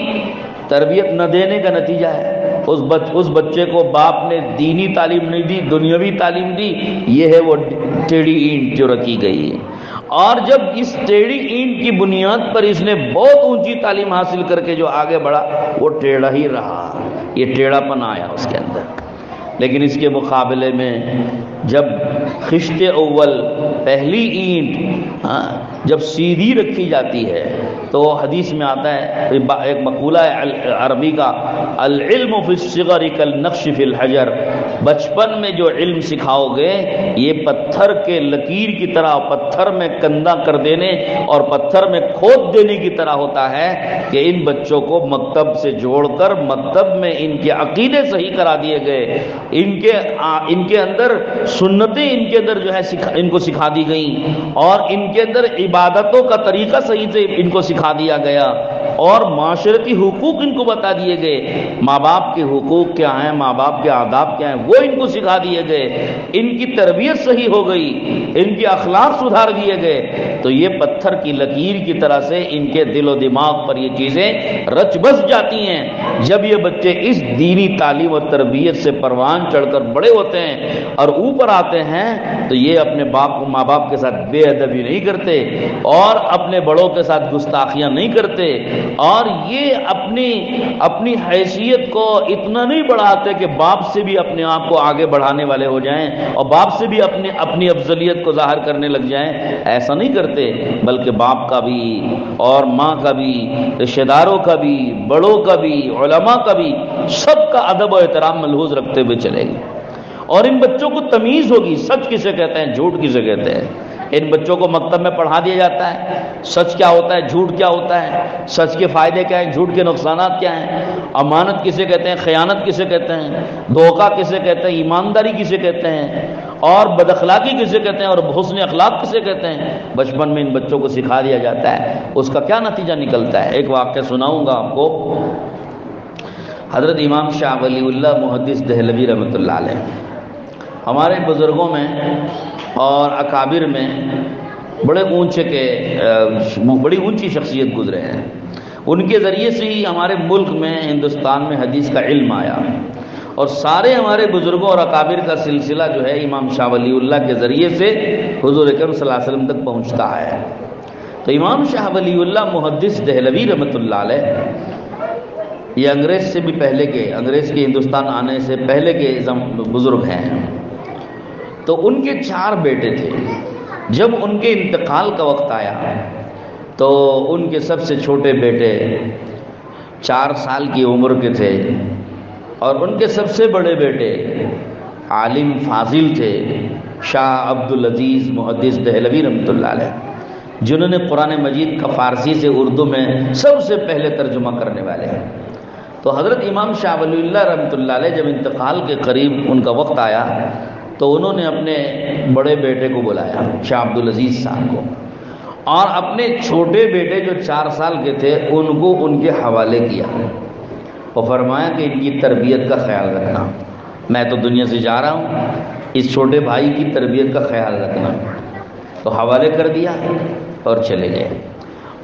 تربیت نہ دینے کا نتیجہ ہے. اس بچے کو باپ نے دینی تعلیم نہیں دی, دنیاوی تعلیم دی. یہ ہے وہ ٹیڑھی اینٹ جو رکھی گئی. اور جب اس ٹیڑھی اینٹ کی بنیاد پر اس نے بہت اونچی تعلیم حاصل کر کے جو آگے بڑھا وہ ٹیڑھا ہی رہا, یہ ٹیڑھا پن آیا اس کے اندر. لیکن اس کے مقابلے میں جب خشت اول پہلی اینٹ جب سیدھی رکھی جاتی ہے تو حدیث میں آتا ہے, ایک مقولہ ہے عربی کا, العلم فی الصغر کالنقش فی الحجر, بچپن میں جو علم سکھاؤ گے یہ پتھر کے لکیر کی طرح, پتھر میں کندہ کر دینے اور پتھر میں کھود دینے کی طرح ہوتا ہے کہ ان بچوں کو مکتب سے جوڑ کر مکتب میں ان کے عقیدے صحیح کرا دیے گئے, ان کے اندر سنتیں ان کے اندر جو ہے ان کو سکھا دی گئیں اور ان کے اندر عبادتوں کا طریقہ صحیح سے ان کو سکھا دیا گیا اور معاشرتی حقوق ان کو بتا دیے گئے. ماں باپ کے حقوق کیا ہیں, ماں باپ کے آداب کیا ہیں, وہ ان کو سکھا دیے گئے. ان کی تربیت صحیح ہو گئی, ان کے اخلاق سدھار دیے گئے. تو یہ پتھر کی لکیر کی طرح سے ان کے دل و دماغ پر یہ چیزیں رچ بس جاتی ہیں. جب یہ بچے اس دینی تعلیم و تربیت سے پروان چڑھ کر بڑے ہوتے ہیں اور اوپر آتے ہیں تو یہ اپنے ماں باپ کے ساتھ بے ادبی نہیں کرتے اور اپنے بڑوں کے ساتھ گستاخیاں نہیں کرتے اور یہ اپنی حیثیت کو اتنا نہیں بڑھاتے کہ باپ سے بھی اپنے آپ کو آگے بڑھانے والے ہو جائیں اور باپ سے بھی اپنی افضلیت کو ظاہر کرنے لگ جائیں. ایسا نہیں کرتے, بلکہ باپ کا بھی اور ماں کا بھی, رشتہ داروں کا بھی, بڑوں کا بھی, علماء کا بھی, سب کا ادب و احترام ملحوظ رکھتے ہوئے چلے گی. اور ان بچوں کو تمیز ہوگی سچ کسے کہتے ہیں, جھوٹ کسے کہتے ہیں. ان بچوں کو مکتب میں پڑھا دیا جاتا ہے سچ کیا ہوتا ہے, جھوٹ کیا ہوتا ہے, سچ کے فائدے کیا ہیں, جھوٹ کے نقصانات کیا ہیں, امانت کسے کہتے ہیں, خیانت کسے کہتے ہیں, دھوکہ کسے کہتے ہیں, ایمانداری کسے کہتے ہیں اور بد اخلاقی کسے کہتے ہیں اور حسن اخلاق کسے کہتے ہیں. بچپن میں ان بچوں کو سکھا دیا جاتا ہے. اس کا کیا نتیجہ نکلتا ہے؟ ایک واقعہ سناؤں گا آپ کو. حضرت امام شاہ ولی اللہ محدث دہلوی رحمۃ اللہ علیہ ہمارے بزرگوں میں اور اکابر میں بڑی اونچی شخصیت گزرے ہیں. ان کے ذریعے سے ہی ہمارے ملک میں ہندوستان میں حدیث کا علم آیا اور سارے ہمارے بزرگوں اور اکابر کا سلسلہ جو ہے امام شاہ ولی اللہ کے ذریعے سے حضور اکرم صلی اللہ علیہ وسلم تک پہنچتا ہے. تو امام شاہ ولی اللہ محدث دہلوی رحمۃ اللہ علیہ یہ انگریز سے بھی پہلے کے, انگریز کے ہندوستان آنے سے پہلے کے بزرگ ہیں. تو ان کے 4 بیٹے تھے. جب ان کے انتقال کا وقت آیا تو ان کے سب سے چھوٹے بیٹے 4 سال کی عمر کے تھے اور ان کے سب سے بڑے بیٹے عالم فاضل تھے شاہ عبدالعزیز محدث دہلوی رحمۃ اللہ علیہ، جنہوں نے قرآن مجید کا فارسی سے اردو میں سب سے پہلے ترجمہ کرنے والے ہیں۔ تو حضرت امام شاہ ولی اللہ رحمۃ اللہ علیہ جب انتقال کے قریب ان کا وقت آیا تو انہوں نے اپنے بڑے بیٹے کو بلایا، شاہ عبدالعزیز صاحب کو، اور اپنے چھوٹے بیٹے جو 4 سال کے تھے ان کو ان کے حوالے کیا اور فرمایا کہ ان کی تربیت کا خیال رکھنا، میں تو دنیا سے جا رہا ہوں، اس چھوٹے بھائی کی تربیت کا خیال رکھنا۔ تو حوالے کر دیا اور چلے گئے۔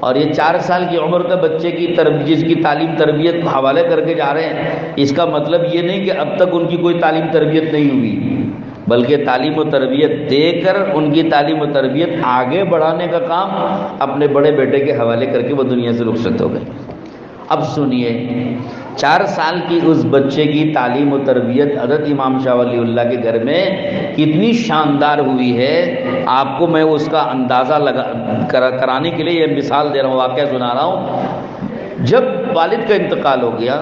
اور یہ 4 سال کی عمر کا بچے کی جس کی تعلیم تربیت حوالے کر کے جا رہے ہیں، اس کا مطلب یہ نہیں کہ اب تک ان کی کوئی تعلیم تربیت نہیں ہوئی، بلکہ تعلیم و تربیت دے کر ان کی تعلیم و تربیت آگے بڑھانے کا کام اپنے بڑے بیٹے کے حوالے کر کے وہ دنیا سے رخصت ہو گئے۔ اب سنیے، 4 سال کی اس بچے کی تعلیم و تربیت حضرت امام شاہ ولی اللہ کے گھر میں کتنی شاندار ہوئی ہے، آپ کو میں اس کا اندازہ کرانے کے لیے یہ مثال دے رہا ہوں، واقعہ سنا رہا ہوں۔ جب والد کا انتقال ہو گیا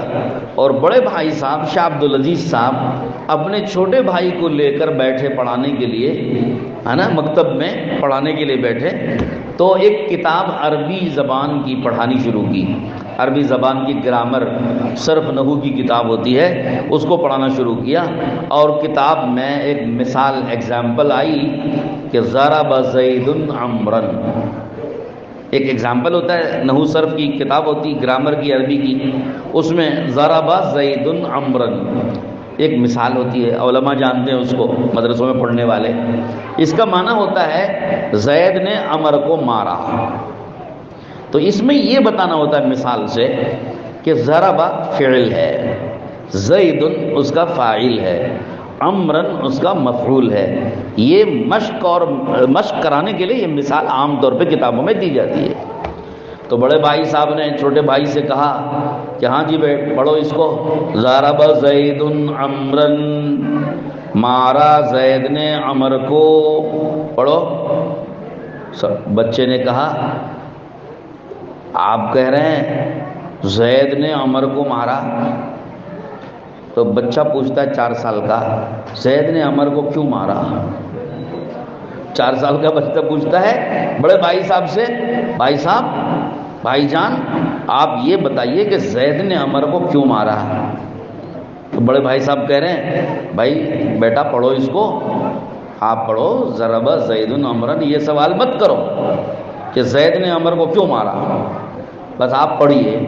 اور بڑے بھائی صاحب شاہ عبدالعزیز صاحب اپنے چھوٹے بھائی کو لے کر بیٹھے پڑھانے کے لیے، ہے نا، مکتب میں پڑھانے کے لیے بیٹھے، تو ایک کتاب عربی زبان کی پڑھانی شروع کی۔ عربی زبان کی گرامر، صرف نحو کی کتاب ہوتی ہے، اس کو پڑھانا شروع کیا۔ اور کتاب میں ایک مثال ایگزامپل آئی کہ ضرب زید عمرا، ایک ایگزامپل ہوتا ہے، نحو صرف کی کتاب ہوتی، گرامر کی عربی کی، اس میں ضرب زید عمرا ایک مثال ہوتی ہے، علماء جانتے ہیں اس کو، مدرسوں میں پڑھنے والے۔ اس کا معنی ہوتا ہے زید نے عمر کو مارا۔ تو اس میں یہ بتانا ہوتا ہے مثال سے کہ ضرب فعل ہے، زید اس کا فاعل ہے، عمرن اس کا مفعول ہے۔ یہ مشق کرانے کے لیے یہ مثال عام طور پہ کتابوں میں دی جاتی ہے۔ تو بڑے بھائی صاحب نے چھوٹے بھائی سے کہا کہ ہاں جی پڑھو اس کو، ضرب زید عمرن، مارا زید نے عمر کو، پڑھو۔ بچے نے کہا آپ کہہ رہے ہیں زید نے عمر کو مارا؟ تو بچہ پوچھتا ہے 4 سال کا، زید نے عمر کو کیوں مارا؟ 4 سال کا بچہ پوچھتا ہے بڑے بھائی صاحب سے، بھائی صاحب، بھائی جان، آپ یہ بتائیے کہ زید نے عمر کو کیوں مارا؟ تو بڑے بھائی صاحب کہہ رہے ہیں بھائی بیٹا پڑھو اس کو، آپ پڑھو ضرب زید عمرن، یہ سوال مت کرو کہ زید نے عمر کو کیوں مارا، بس آپ پڑھیے۔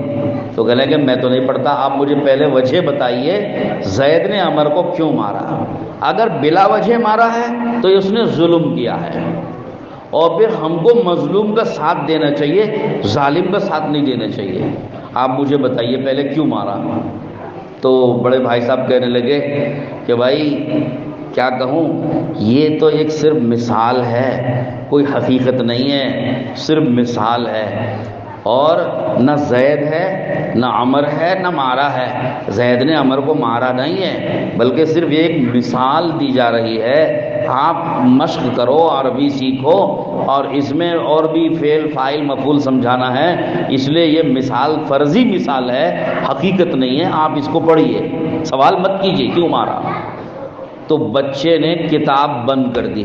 تو کہنے کہ میں تو نہیں پڑھتا، آپ مجھے پہلے وجہ بتائیے زید نے عمر کو کیوں مارا۔ اگر بلا وجہ مارا ہے تو اس نے ظلم کیا ہے، اور پھر ہم کو مظلوم کا ساتھ دینا چاہیے، ظالم کا ساتھ نہیں دینا چاہیے۔ آپ مجھے بتائیے پہلے کیوں مارا۔ تو بڑے بھائی صاحب کہنے لگے کہ بھائی کیا کہوں، یہ تو ایک صرف مثال ہے، کوئی حقیقت نہیں ہے، صرف مثال ہے، اور نہ زید ہے نہ عمر ہے نہ مارا ہے، زید نے عمر کو مارا نہیں ہے، بلکہ صرف ایک مثال دی جا رہی ہے۔ آپ مشق کرو، عربی سیکھو، اور اس میں اور بھی فعل فاعل مفعول سمجھانا ہے، اس لیے یہ مثال فرضی مثال ہے، حقیقت نہیں ہے، آپ اس کو پڑھیے، سوال مت کیجیے کیوں مارا۔ تو بچے نے کتاب بند کر دی،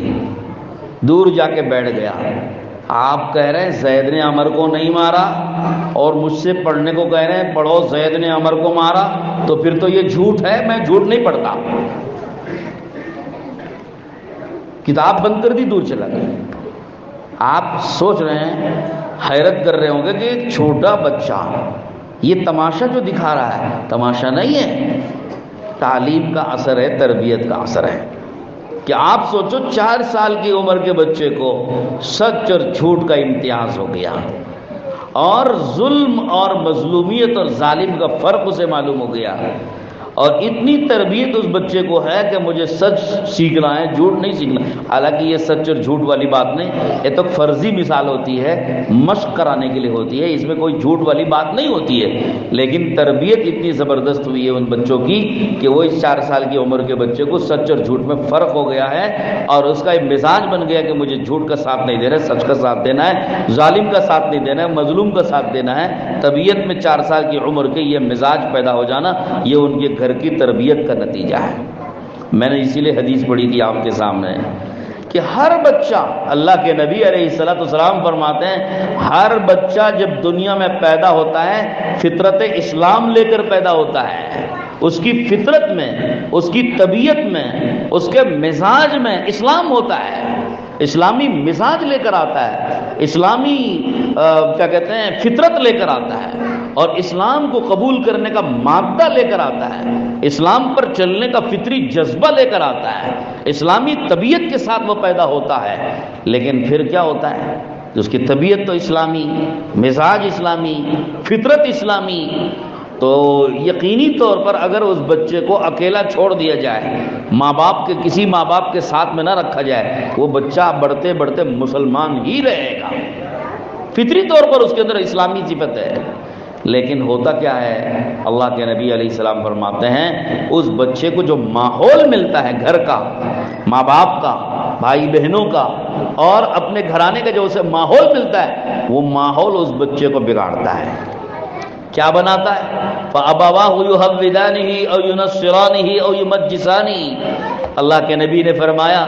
دور جا کے بیٹھ گیا۔ آپ کہہ رہے ہیں زید نے عمر کو نہیں مارا، اور مجھ سے پڑھنے کو کہہ رہے ہیں پڑھو زید نے عمر کو مارا، تو پھر تو یہ جھوٹ ہے، میں جھوٹ نہیں پڑھتا۔ کتاب بند کر دی، دور چلا گیا۔ آپ سوچ رہے ہیں، حیرت کر رہے ہوں گے کہ ایک چھوٹا بچہ یہ تماشا جو دکھا رہا ہے، تماشا نہیں ہے، تعلیم کا اثر ہے، تربیت کا اثر ہے۔ کہ آپ سوچو 4 سال کی عمر کے بچے کو سچ اور جھوٹ کا امتیاز ہو گیا، اور ظلم اور مظلومیت اور ظالم کا فرق اسے معلوم ہو گیا، اور اتنی تربیت اس بچے کو ہے کہ مجھے سچ سیکھنا ہے، جھوٹ نہیں سیکھنا۔ حالانکہ یہ سچ اور جھوٹ والی بات نہیں، یہ تو فرضی مثال ہوتی ہے، مشق کرانے کے لیے ہوتی ہے، اس میں کوئی جھوٹ والی بات نہیں ہوتی ہے، لیکن تربیت اتنی زبردست ہوئی ہے ان بچوں کی کہ وہ اس 4 سال کی عمر کے بچے کو سچ اور جھوٹ میں فرق ہو گیا ہے، اور اس کا ایک مزاج بن گیا کہ مجھے جھوٹ کا ساتھ نہیں دینا ہے، سچ کا ساتھ دینا ہے، ظالم کا ساتھ نہیں دینا ہے، مظلوم کا ساتھ دینا ہے۔ طبیعت میں 4 سال کی عمر کے یہ مزاج پیدا ہو جانا، یہ ان کے گھر کی تربیت کا نتیجہ ہے۔ میں نے اسی لیے حدیث پڑھی تھی آپ کے سامنے کہ ہر بچہ، اللہ کے نبی علیہ الصلوۃ والسلام فرماتے ہیں ہر بچہ جب دنیا میں پیدا ہوتا ہے فطرت اسلام لے کر پیدا ہوتا ہے، اس کی فطرت میں، اس کی طبیعت میں، اس کے مزاج میں اسلام ہوتا ہے، اسلامی مزاج لے کر آتا ہے، اسلامی کیا کہتے ہیں فطرت لے کر آتا ہے، اور اسلام کو قبول کرنے کا مادہ لے کر آتا ہے، اسلام پر چلنے کا فطری جذبہ لے کر آتا ہے، اسلامی طبیعت کے ساتھ وہ پیدا ہوتا ہے۔ لیکن پھر کیا ہوتا ہے، اس کی طبیعت تو اسلامی، مزاج اسلامی، فطرت اسلامی، تو یقینی طور پر اگر اس بچے کو اکیلا چھوڑ دیا جائے، کسی ماں باپ کے ساتھ میں نہ رکھا جائے، وہ بچہ بڑھتے بڑھتے مسلمان ہی رہے گا، فطری طور پر اس کے اندر اسلامی صفت ہے۔ لیکن ہوتا کیا ہے، اللہ کے نبی علیہ السلام فرماتے ہیں اس بچے کو جو ماحول ملتا ہے گھر کا، ماں باپ کا، بھائی بہنوں کا، اور اپنے گھرانے کا جو اسے ماحول ملتا ہے، وہ ماحول اس بچے کو بگاڑتا ہے، کیا بناتا ہے؟ فَأَبَوَاهُ يُهَوِّدَانِهِ أَوْ يُنَصِّرَانِهِ أَوْ يُمَجِّسَانِهِ، اللہ کے نبی نے فرمایا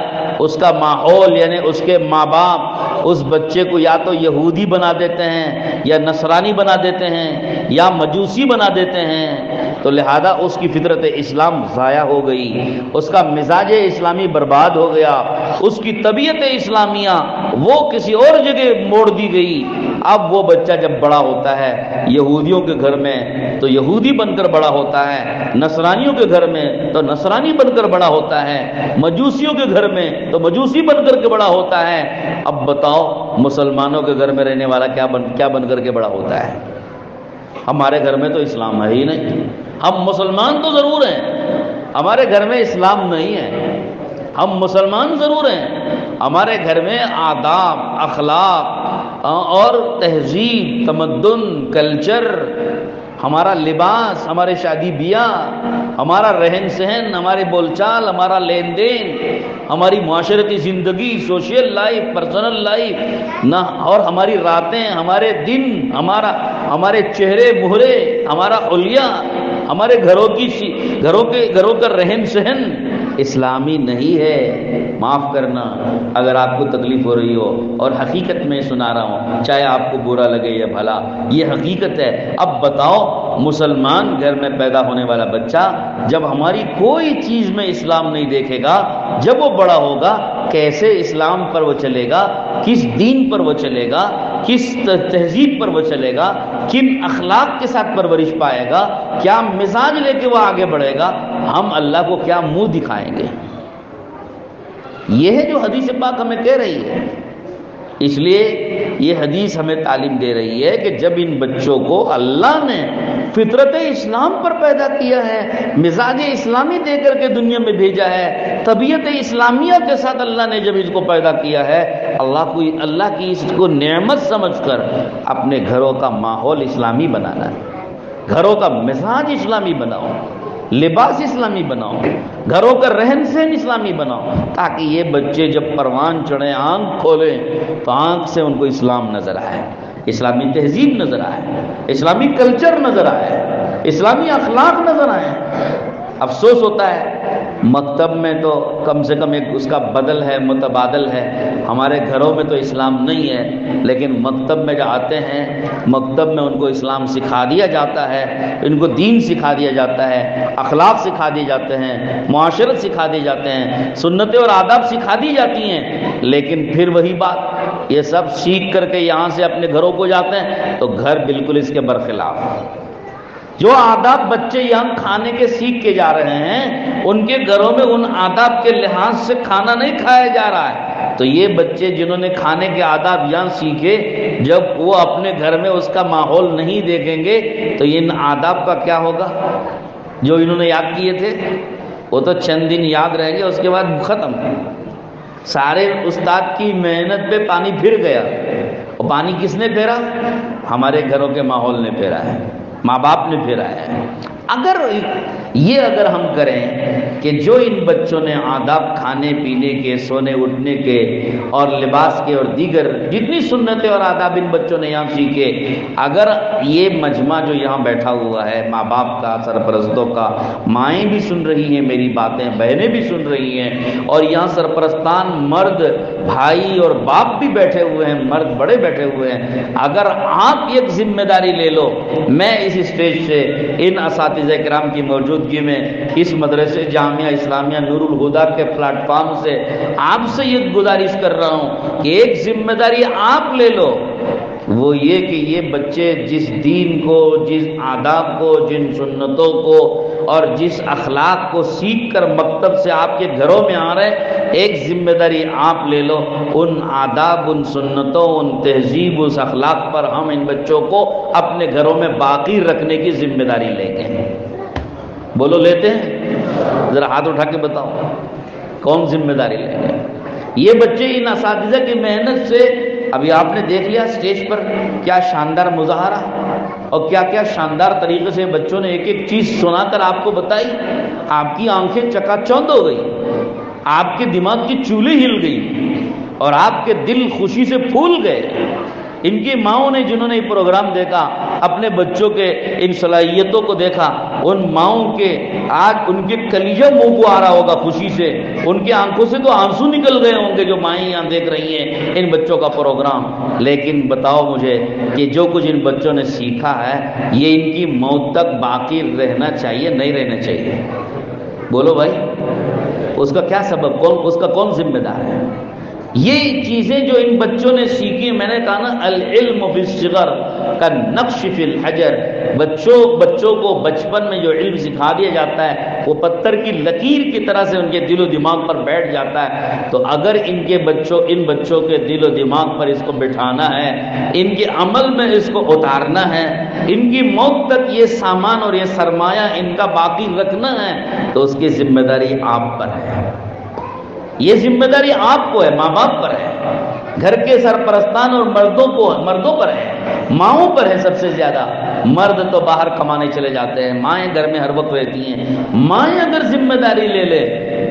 اس کا ماحول یعنی اس کے ماں باپ اس بچے کو یا تو یہودی بنا دیتے ہیں، یا نصرانی بنا دیتے ہیں، یا مجوسی بنا دیتے ہیں، تو لہذا اس کی فطرت اسلام ضائع ہو گئی، اس کا مزاج اسلامی برباد ہو گیا، اس کی طبیعت اسلامیہ وہ کسی اور جگہ موڑ دی گئی۔ اب وہ بچہ جب بڑا ہوتا ہے یہودیوں کے گھر میں تو یہودی بن کر بڑا ہوتا ہے، نصرانیوں کے گھر میں تو نصرانی بن کر بڑا ہوتا ہے، مجوسیوں کے گھر میں تو مجوسی بن کر کے بڑا ہوتا ہے۔ اب بتاؤ مسلمانوں کے گھر میں رہنے والا کیا بن کر کے بڑا ہوتا ہے؟ ہمارے گھر میں تو اسلام ہے ہی نہیں، ہم مسلمان تو ضرور ہیں، ہمارے گھر میں اسلام نہیں ہے، ہم مسلمان ضرور ہیں، ہمارے گھر میں آداب، اخلاق اور تہذیب، تمدن، کلچر، ہمارا لباس، ہمارے شادی بیاہ، ہمارا رہن سہن، ہمارے بول چال، ہمارا لین دین، ہماری معاشرتی زندگی، سوشل لائف، پرسنل لائف نہ، اور ہماری راتیں، ہمارے دن، ہمارے چہرے مہرے، ہمارا حلیہ، ہمارے گھروں کا رہن سہن اسلامی نہیں ہے۔ معاف کرنا اگر آپ کو تکلیف ہو رہی ہو، اور حقیقت میں سنا رہا ہوں، چاہے آپ کو برا لگے یا بھلا، یہ حقیقت ہے۔ اب بتاؤ مسلمان گھر میں پیدا ہونے والا بچہ جب ہماری کوئی چیز میں اسلام نہیں دیکھے گا، جب وہ بڑا ہوگا کیسے اسلام پر وہ چلے گا، کس دین پر وہ چلے گا، کس تہذیب پر وہ چلے گا، کن اخلاق کے ساتھ پرورش پائے گا، کیا مزاج لے کے وہ آگے بڑھے گا، ہم اللہ کو کیا منہ دکھائیں گے؟ یہ ہے جو حدیث پاک ہمیں کہہ رہی ہے۔ اس لیے یہ حدیث ہمیں تعلیم دے رہی ہے کہ جب ان بچوں کو اللہ نے فطرت اسلام پر پیدا کیا ہے، مزاج اسلامی دے کر کے دنیا میں بھیجا ہے، طبیعت اسلامیہ کے ساتھ اللہ نے جب اس کو پیدا کیا ہے، اللہ کی اس کو نعمت سمجھ کر اپنے گھروں کا ماحول اسلامی بنانا ہے، گھروں کا مزاج اسلامی بناؤ، لباس اسلامی بناؤ، گھروں کا رہن سہن اسلامی بناؤ، تاکہ یہ بچے جب پروان چڑھیں، آنکھ کھولیں تو آنکھ سے ان کو اسلام نظر آئے، اسلامی تہذیب نظر آئے، اسلامی کلچر نظر آئے، اسلامی اخلاق نظر آئے۔ افسوس ہوتا ہے مکتب میں تو کم سے کم ایک اس کا بدل ہے، متبادل ہے، ہمارے گھروں میں تو اسلام نہیں ہے، لیکن مکتب میں جو آتے ہیں مکتب میں ان کو اسلام سکھا دیا جاتا ہے، ان کو دین سکھا دیا جاتا ہے، اخلاق سکھا دیے جاتے ہیں، معاشرت سکھا دیے جاتے ہیں، سنتیں اور آداب سکھا دی جاتی ہیں، لیکن پھر وہی بات، یہ سب سیکھ کر کے یہاں سے اپنے گھروں کو جاتے ہیں تو گھر بالکل اس کے برخلاف۔ جو آداب بچے یہاں کھانے کے سیکھ کے جا رہے ہیں ان کے گھروں میں ان آداب کے لحاظ سے کھانا نہیں کھایا جا رہا ہے، تو یہ بچے جنہوں نے کھانے کے آداب یہاں سیکھے جب وہ اپنے گھر میں اس کا ماحول نہیں دیکھیں گے تو ان آداب کا کیا ہوگا؟ جو انہوں نے یاد کیے تھے وہ تو چند دن یاد رہیں گے، اس کے بعد ختم۔ سارے استاد کی محنت پہ پانی پھر گیا، اور پانی کس نے پھیرا؟ ہمارے گھروں کے ماحول نے پھیرا ہے، ماں باپ نے پھیرا ہے۔ اگر ہم کریں کہ جو ان بچوں نے آداب کھانے پینے کے، سونے اٹھنے کے اور لباس کے اور دیگر جتنی سنتیں اور آداب ان بچوں نے یہاں سیکھے، اگر یہ مجمع جو یہاں بیٹھا ہوا ہے ماں باپ کا، سرپرستوں کا، مائیں بھی سن رہی ہیں میری باتیں، بہنیں بھی سن رہی ہیں، اور یہاں سرپرستان مرد بھائی اور باپ بھی بیٹھے ہوئے ہیں، مرد بڑے بیٹھے ہوئے ہیں، اگر آپ ایک ذمہ داری لے لو، میں اس اسٹیج سے ان اساتذہ کرام کی موجودگی میں اس مدرسے جامعہ اسلامیہ نور الہدیٰ کے پلیٹ فارم سے آپ سے یہ گزارش کر رہا ہوں کہ ایک ذمہ داری آپ لے لو، وہ یہ کہ یہ بچے جس دین کو، جس آداب کو، جن سنتوں کو اور جس اخلاق کو سیکھ کر مکتب سے آپ کے گھروں میں آ رہے ہیں، ایک ذمہ داری آپ لے لو، ان آداب، ان سنتوں، ان تہذیب، اس اخلاق پر ہم ان بچوں کو اپنے گھروں میں باقی رکھنے کی ذمہ داری لیں گے۔ بولو لیتے ہیں؟ ذرا ہاتھ اٹھا کے بتاؤ کون ذمہ داری لیں گے؟ یہ بچے ان اساتذہ کی محنت سے، ابھی آپ نے دیکھ لیا اسٹیج پر کیا شاندار مظاہرہ اور کیا کیا شاندار طریقے سے بچوں نے ایک ایک چیز سنا کر آپ کو بتائی، آپ کی آنکھیں چکا چوندھ ہو گئی، آپ کے دماغ کی چولیں ہل گئی اور آپ کے دل خوشی سے پھول گئے۔ ان کی ماؤں نے جنہوں نے یہ پروگرام دیکھا، اپنے بچوں کے ان صلاحیتوں کو دیکھا، ان ماؤں کے آج ان کے کلیجہ منہ کو آ رہا ہوگا خوشی سے، ان کی آنکھوں سے تو آنسو نکل گئے ہوں گے جو مائیں یہاں دیکھ رہی ہیں ان بچوں کا پروگرام۔ لیکن بتاؤ مجھے کہ جو کچھ ان بچوں نے سیکھا ہے یہ ان کی موت تک باقی رہنا چاہیے نہیں رہنا چاہیے؟ بولو بھائی، اس کا کیا سبب، اس کا کون ذمہ دار ہے؟ یہ چیزیں جو ان بچوں نے سیکھی، میں نے کہا نا العلم فی الصغر کالنقش فی الحجر، بچوں کو بچپن میں جو علم سکھا دیا جاتا ہے وہ پتھر کی لکیر کی طرح سے ان کے دل و دماغ پر بیٹھ جاتا ہے۔ تو اگر ان بچوں کے دل و دماغ پر اس کو بٹھانا ہے، ان کے عمل میں اس کو اتارنا ہے، ان کی موت تک یہ سامان اور یہ سرمایہ ان کا باقی رکھنا ہے، تو اس کی ذمہ داری آپ پر ہے۔ یہ ذمہ داری آپ کو ہے، ماں باپ پر ہے، گھر کے سرپرستان اور مردوں پر ہے، ماؤں پر ہے سب سے زیادہ۔ مرد تو باہر کمانے چلے جاتے ہیں، مائیں گھر میں ہر وقت رہتی ہیں۔ مائیں اگر ذمہ داری لے لے،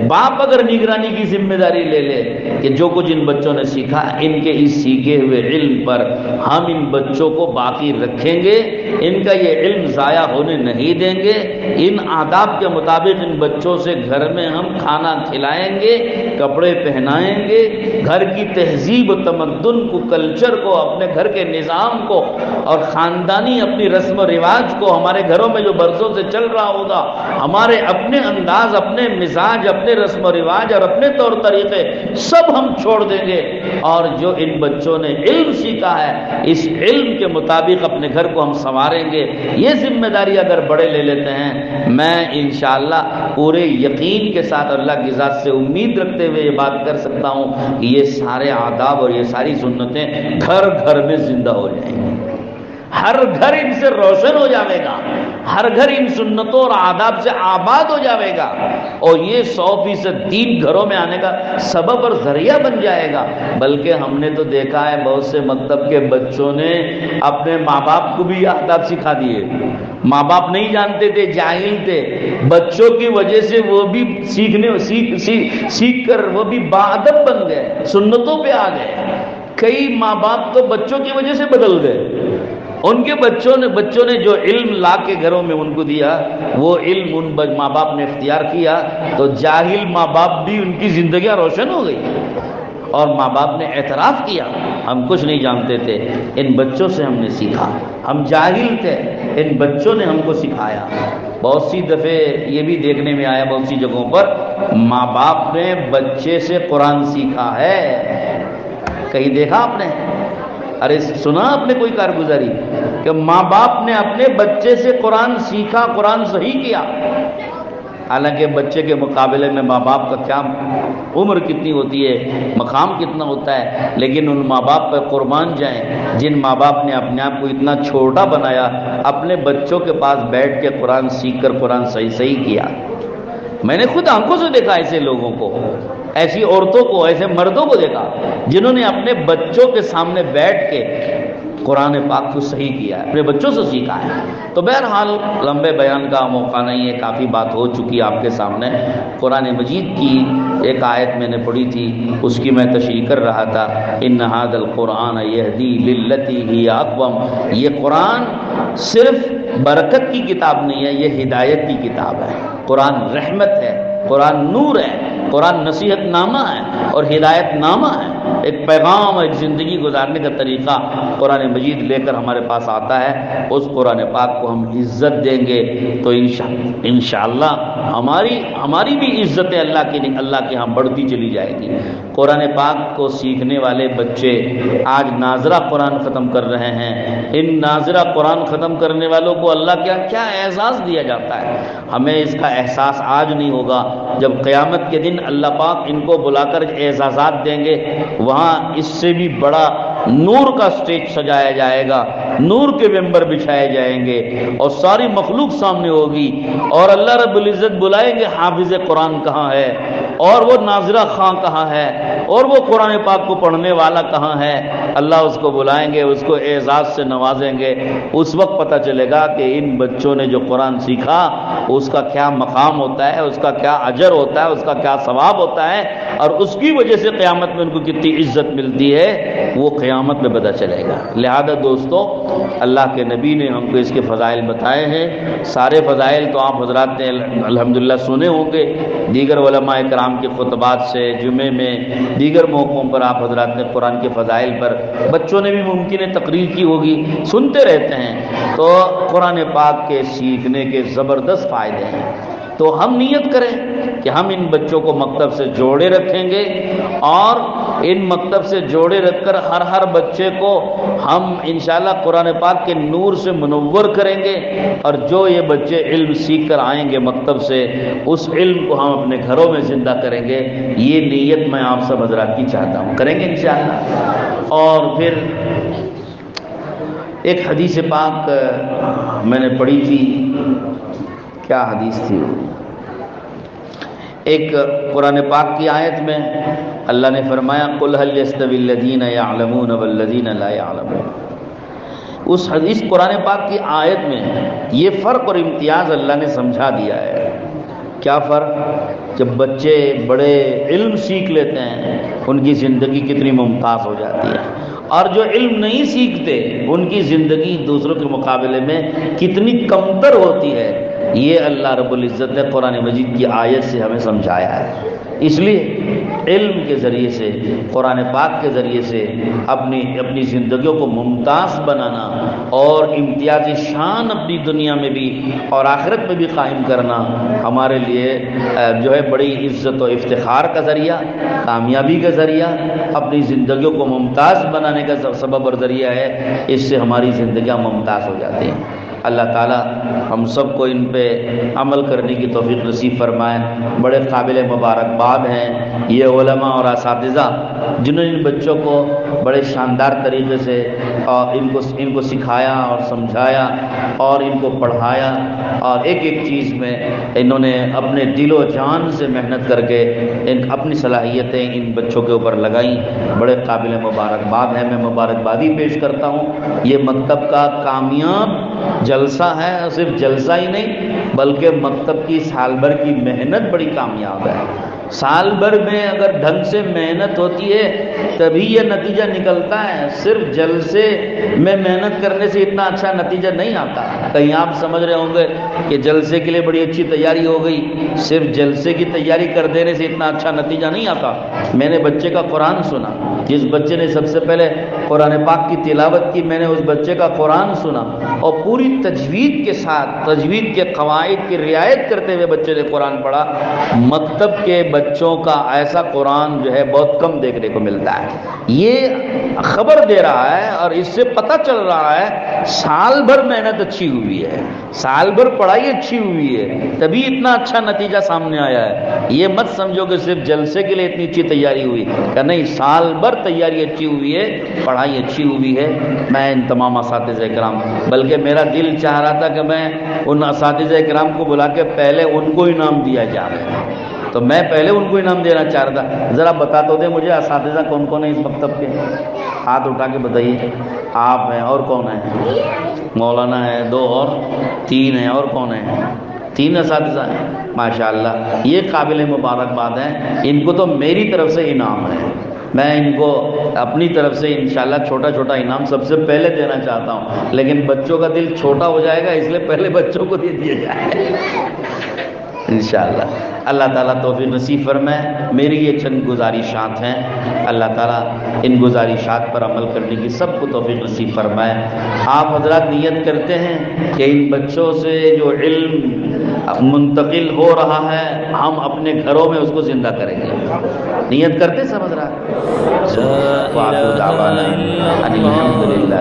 باپ اگر نگرانی کی ذمہ داری لے لے کہ جو کچھ ان بچوں نے سیکھا، ان کے اس سیکھے ہوئے علم پر ہم ان بچوں کو باقی رکھیں گے، ان کا یہ علم ضائع ہونے نہیں دیں گے، ان آداب کے مطابق ان بچوں سے گھر میں ہم کھانا کھلائیں گے، کپڑے پہنائیں گے، گھر کی تہذیب و تمدن کو، کلچر کو، اپنے گھر کے نظام کو اور خاندانی اپنی رسم و رواج کو، ہمارے گھروں میں جو برسوں سے چل رہا ہوگا، ہمارے اپنے انداز، اپنے مزاج، اپنے رسم و رواج اور اپنے طور طریقے سب ہم چھوڑ دیں گے، اور جو ان بچوں نے علم سیکھا ہے اس علم کے مطابق اپنے گھر کو ہم سنواریں گے۔ یہ ذمہ داری اگر بڑے لے لیتے ہیں، میں انشاءاللہ پورے یقین کے ساتھ اللہ کی ذات سے امید رکھتے ہوئے یہ بات کر سکتا ہوں کہ یہ سارے آداب اور یہ ساری سنتیں گھر گھر میں زندہ ہو جائیں گی، ہر گھر ان سے روشن ہو جاوے گا، ہر گھر ان سنتوں اور آداب سے آباد ہو جاوے گا، اور یہ 100% دین گھروں میں آنے کا سبب اور ذریعہ بن جائے گا۔ بلکہ ہم نے تو دیکھا ہے بہت سے مکتب کے بچوں نے اپنے ماں باپ کو بھی آداب سکھا دیے، ماں باپ نہیں جانتے تھے، جاہل تھے، بچوں کی وجہ سے وہ بھی سیکھ کر وہ بھی باادب بن گئے، سنتوں پہ آ گئے۔ کئی ماں باپ تو بچوں کی وجہ سے بدل گئے، ان کے بچوں نے جو علم لا کے گھروں میں ان کو دیا، وہ علم ان ماں باپ نے اختیار کیا، تو جاہل ماں باپ بھی ان کی زندگیاں روشن ہو گئی، اور ماں باپ نے اعتراف کیا ہم کچھ نہیں جانتے تھے، ان بچوں سے ہم نے سیکھا، ہم جاہل تھے، ان بچوں نے ہم کو سکھایا۔ بہت سی دفعے یہ بھی دیکھنے میں آیا بہت سی جگہوں پر ماں باپ نے بچے سے قرآن سیکھا ہے، کہیں دیکھا آپ نے؟ ارے سنا آپ نے کوئی کارگزاری کہ ماں باپ نے اپنے بچے سے قرآن سیکھا، قرآن صحیح کیا؟ حالانکہ بچے کے مقابلے میں ماں باپ کا کیا عمر کتنی ہوتی ہے، مقام کتنا ہوتا ہے، لیکن ان ماں باپ پر قربان جائیں جن ماں باپ نے اپنے آپ کو اتنا چھوٹا بنایا، اپنے بچوں کے پاس بیٹھ کے قرآن سیکھ کر قرآن صحیح کیا۔ میں نے خود آنکھوں سے دیکھا ایسے لوگوں کو، ایسی عورتوں کو، ایسے مردوں کو دیکھا جنہوں نے اپنے بچوں کے سامنے بیٹھ کے قرآن پاک کو صحیح کیا ہے، اپنے بچوں سے سیکھا ہے۔ تو بہرحال لمبے بیان کا موقع نہیں ہے، کافی بات ہو چکی ہے آپ کے سامنے۔ قرآن مجید کی ایک آیت میں نے پڑھی تھی، اس کی میں تشریح کر رہا تھا، ان ھذا القرآن یہدی للتی ہی اقوم۔ یہ قرآن صرف برکت کی کتاب نہیں ہے، یہ ہدایت کی کتاب ہے۔ قرآن رحمت ہے، قرآن نور ہے، قرآن نصیحت نامہ ہے اور ہدایت نامہ ہے۔ ایک پیغام، ایک زندگی گزارنے کا طریقہ قرآن مجید لے کر ہمارے پاس آتا ہے۔ اس قرآن پاک کو ہم عزت دیں گے تو انشاءاللہ ہماری بھی عزت اللہ کے ہاں بڑھتی چلی جائے گی۔ قرآن پاک کو سیکھنے والے بچے آج ناظرہ قرآن ختم کر رہے ہیں۔ ان ناظرہ قرآن ختم کرنے والوں کو اللہ کیا اعزاز دیا جاتا ہے، ہمیں اس کا احساس آج نہیں ہوگا۔ جب قیامت کے دن اللہ پاک ان کو بلا کر اعزازات دیں گے، وہاں اس سے بھی بڑا نور کا سٹیج سجایا جائے گا، نور کے ممبر بچھائے جائیں گے اور ساری مخلوق سامنے ہوگی، اور اللہ رب العزت بلائیں گے حافظ قرآن کہاں ہے، اور وہ ناظرہ خاں کہاں ہے، اور وہ قرآن پاک کو پڑھنے والا کہاں ہے۔ اللہ اس کو بلائیں گے، اس کو اعزاز سے نوازیں گے۔ اس وقت پتہ چلے گا کہ ان بچوں نے جو قرآن سیکھا اس کا کیا مقام ہوتا ہے، اس کا کیا اجر ہوتا ہے، اس کا کیا ثواب ہوتا ہے، اور اس کی وجہ سے قیامت میں ان کو کتنی عزت ملتی ہے، وہ قیامت میں پتہ چلے گا۔ لہذا دوستو، اللہ کے نبی نے ہم کو اس کے فضائل بتائے ہیں۔ سارے فضائل تو آپ حضرات نے الحمدللہ سنے ہوں گے، دیگر علماء کرام کے خطبات سے، جمعے میں، دیگر موقعوں پر آپ حضرات نے قرآن کے فضائل پر، بچوں نے بھی ممکن ہے تقریر کی ہوگی، سنتے رہتے ہیں۔ تو قرآن پاک کے سیکھنے کے زبردست فائدے ہیں۔ تو ہم نیت کریں کہ ہم ان بچوں کو مکتب سے جوڑے رکھیں گے، اور ان مکتب سے جوڑے رکھ کر ہر بچے کو ہم انشاءاللہ قرآن پاک کے نور سے منور کریں گے، اور جو یہ بچے علم سیکھ کر آئیں گے مکتب سے، اس علم کو ہم اپنے گھروں میں زندہ کریں گے۔ یہ نیت میں آپ سب حضرات کی چاہتا ہوں، کریں گے انشاءاللہ۔ اور پھر ایک حدیث پاک میں نے پڑھی تھی، کیا حدیث تھی؟ ایک قرآن پاک کی آیت میں اللہ نے فرمایا قُلْ هَلْ يَسْتَوِي الَّذِينَ يَعْلَمُونَ وَالَّذِينَ لَا يَعْلَمُونَ۔ اس حدیث قرآن پاک کی آیت میں یہ فرق اور امتیاز اللہ نے سمجھا دیا ہے۔ کیا فرق؟ جب بچے بڑے علم سیکھ لیتے ہیں، ان کی زندگی کتنی ممتاز ہو جاتی ہے، اور جو علم نہیں سیکھتے ان کی زندگی دوسروں کے مقابلے میں کتنی کمتر ہوتی ہے۔ یہ اللہ رب العزت نے قرآن مجید کی آیت سے ہمیں سمجھایا ہے۔ اس لیے علم کے ذریعے سے، قرآن پاک کے ذریعے سے اپنی زندگیوں کو ممتاز بنانا اور امتیازی شان اپنی دنیا میں بھی اور آخرت میں بھی قائم کرنا ہمارے لیے جو ہے بڑی عزت و افتخار کا ذریعہ، کامیابی کا ذریعہ، اپنی زندگیوں کو ممتاز بنانے کا سبب اور ذریعہ ہے۔ اس سے ہماری زندگیاں ممتاز ہو جاتی ہیں۔ اللہ تعالیٰ ہم سب کو ان پہ عمل کرنے کی توفیق نصیب فرمائے۔ بڑے قابل مبارکباد ہیں یہ علماء اور اساتذہ جنہوں نے ان بچوں کو بڑے شاندار طریقے سے ان کو سکھایا اور سمجھایا اور ان کو پڑھایا، اور ایک چیز میں انہوں نے اپنے دل و جان سے محنت کر کے اپنی صلاحیتیں ان بچوں کے اوپر لگائیں۔ بڑے قابل مبارکباد ہیں، میں مبارکبادی پیش کرتا ہوں۔ یہ مکتب کا کامیاب جلسہ ہے، صرف جلسہ ہی نہیں بلکہ مکتب کی سال بھر کی محنت بڑی کامیاب ہے۔ سال بھر میں اگر ڈھنگ سے محنت ہوتی ہے تبھی یہ نتیجہ نکلتا ہے، صرف جلسے میں محنت کرنے سے اتنا اچھا نتیجہ نہیں آتا۔ کہیں آپ سمجھ رہے ہوں گے کہ جلسے کے لیے بڑی اچھی تیاری ہو گئی، صرف جلسے کی تیاری کر دینے سے اتنا اچھا نتیجہ نہیں آتا۔ میں نے بچے کا قرآن سنا، جس بچے نے سب سے پہلے قرآن پاک کی تلاوت کی، میں نے اس بچے کا قرآن سنا، اور پوری تجوید کے ساتھ، تجوید کے قواعد کی رعایت کرتے ہوئے بچے نے قرآن پڑھا۔ مکتب کے بچوں کا ایسا قرآن جو ہے بہت کم دیکھنے کو ملتا ہے۔ یہ خبر دے رہا ہے اور اس سے پتہ چل رہا ہے سال بھر محنت اچھی ہوئی ہے، سال بھر پڑھائی اچھی ہوئی ہے، تبھی اتنا اچھا نتیجہ سامنے آیا ہے۔ یہ مت سمجھو کہ صرف جلسے کے لیے اتنی اچھی تیاری ہوئی، کہ نہیں، سال بھر تیاری اچھی ہوئی ہے، پڑھائی اچھی ہوئی ہے۔ میں ان تمام اساتذہ کرام، بلکہ میرا دل چاہ رہا تھا کہ میں ان اساتذہ کرام کو بلا کے پہلے ان کو انعام دیا جائے، تو میں پہلے ان کو انعام دینا چاہ رہا تھا۔ ذرا بتا تو دیں مجھے اساتذہ کون کون ہیں اس مکتب کے؟ ہاتھ اٹھا کے بتائیے، آپ ہیں اور کون ہیں؟ مولانا ہے 2 اور 3 ہیں، اور کون ہیں؟ 3 اساتذہ ہیں، ماشاءاللہ یہ قابل مبارکباد ہیں، ان کو تو میری طرف سے انعام ہے، میں ان کو اپنی طرف سے انشاءاللہ چھوٹا چھوٹا انعام سب سے پہلے دینا چاہتا ہوں، لیکن بچوں کا دل چھوٹا ہو جائے گا اس لیے پہلے بچوں کو دے دیا جائے انشاءاللہ۔ اللہ تعالیٰ توفیق نصیب فرمائے۔ میری یہ چند گزارشات ہیں، اللہ تعالیٰ ان گزارشات پر عمل کرنے کی سب کو توفیق نصیب فرمائے۔ آپ حضرات نیت کرتے ہیں کہ ان بچوں سے جو علم منتقل ہو رہا ہے ہم اپنے گھروں میں اس کو زندہ کریں گے، نیت کرتے سب حضرات؟ وآخر دعوانا ان الحمد للہ۔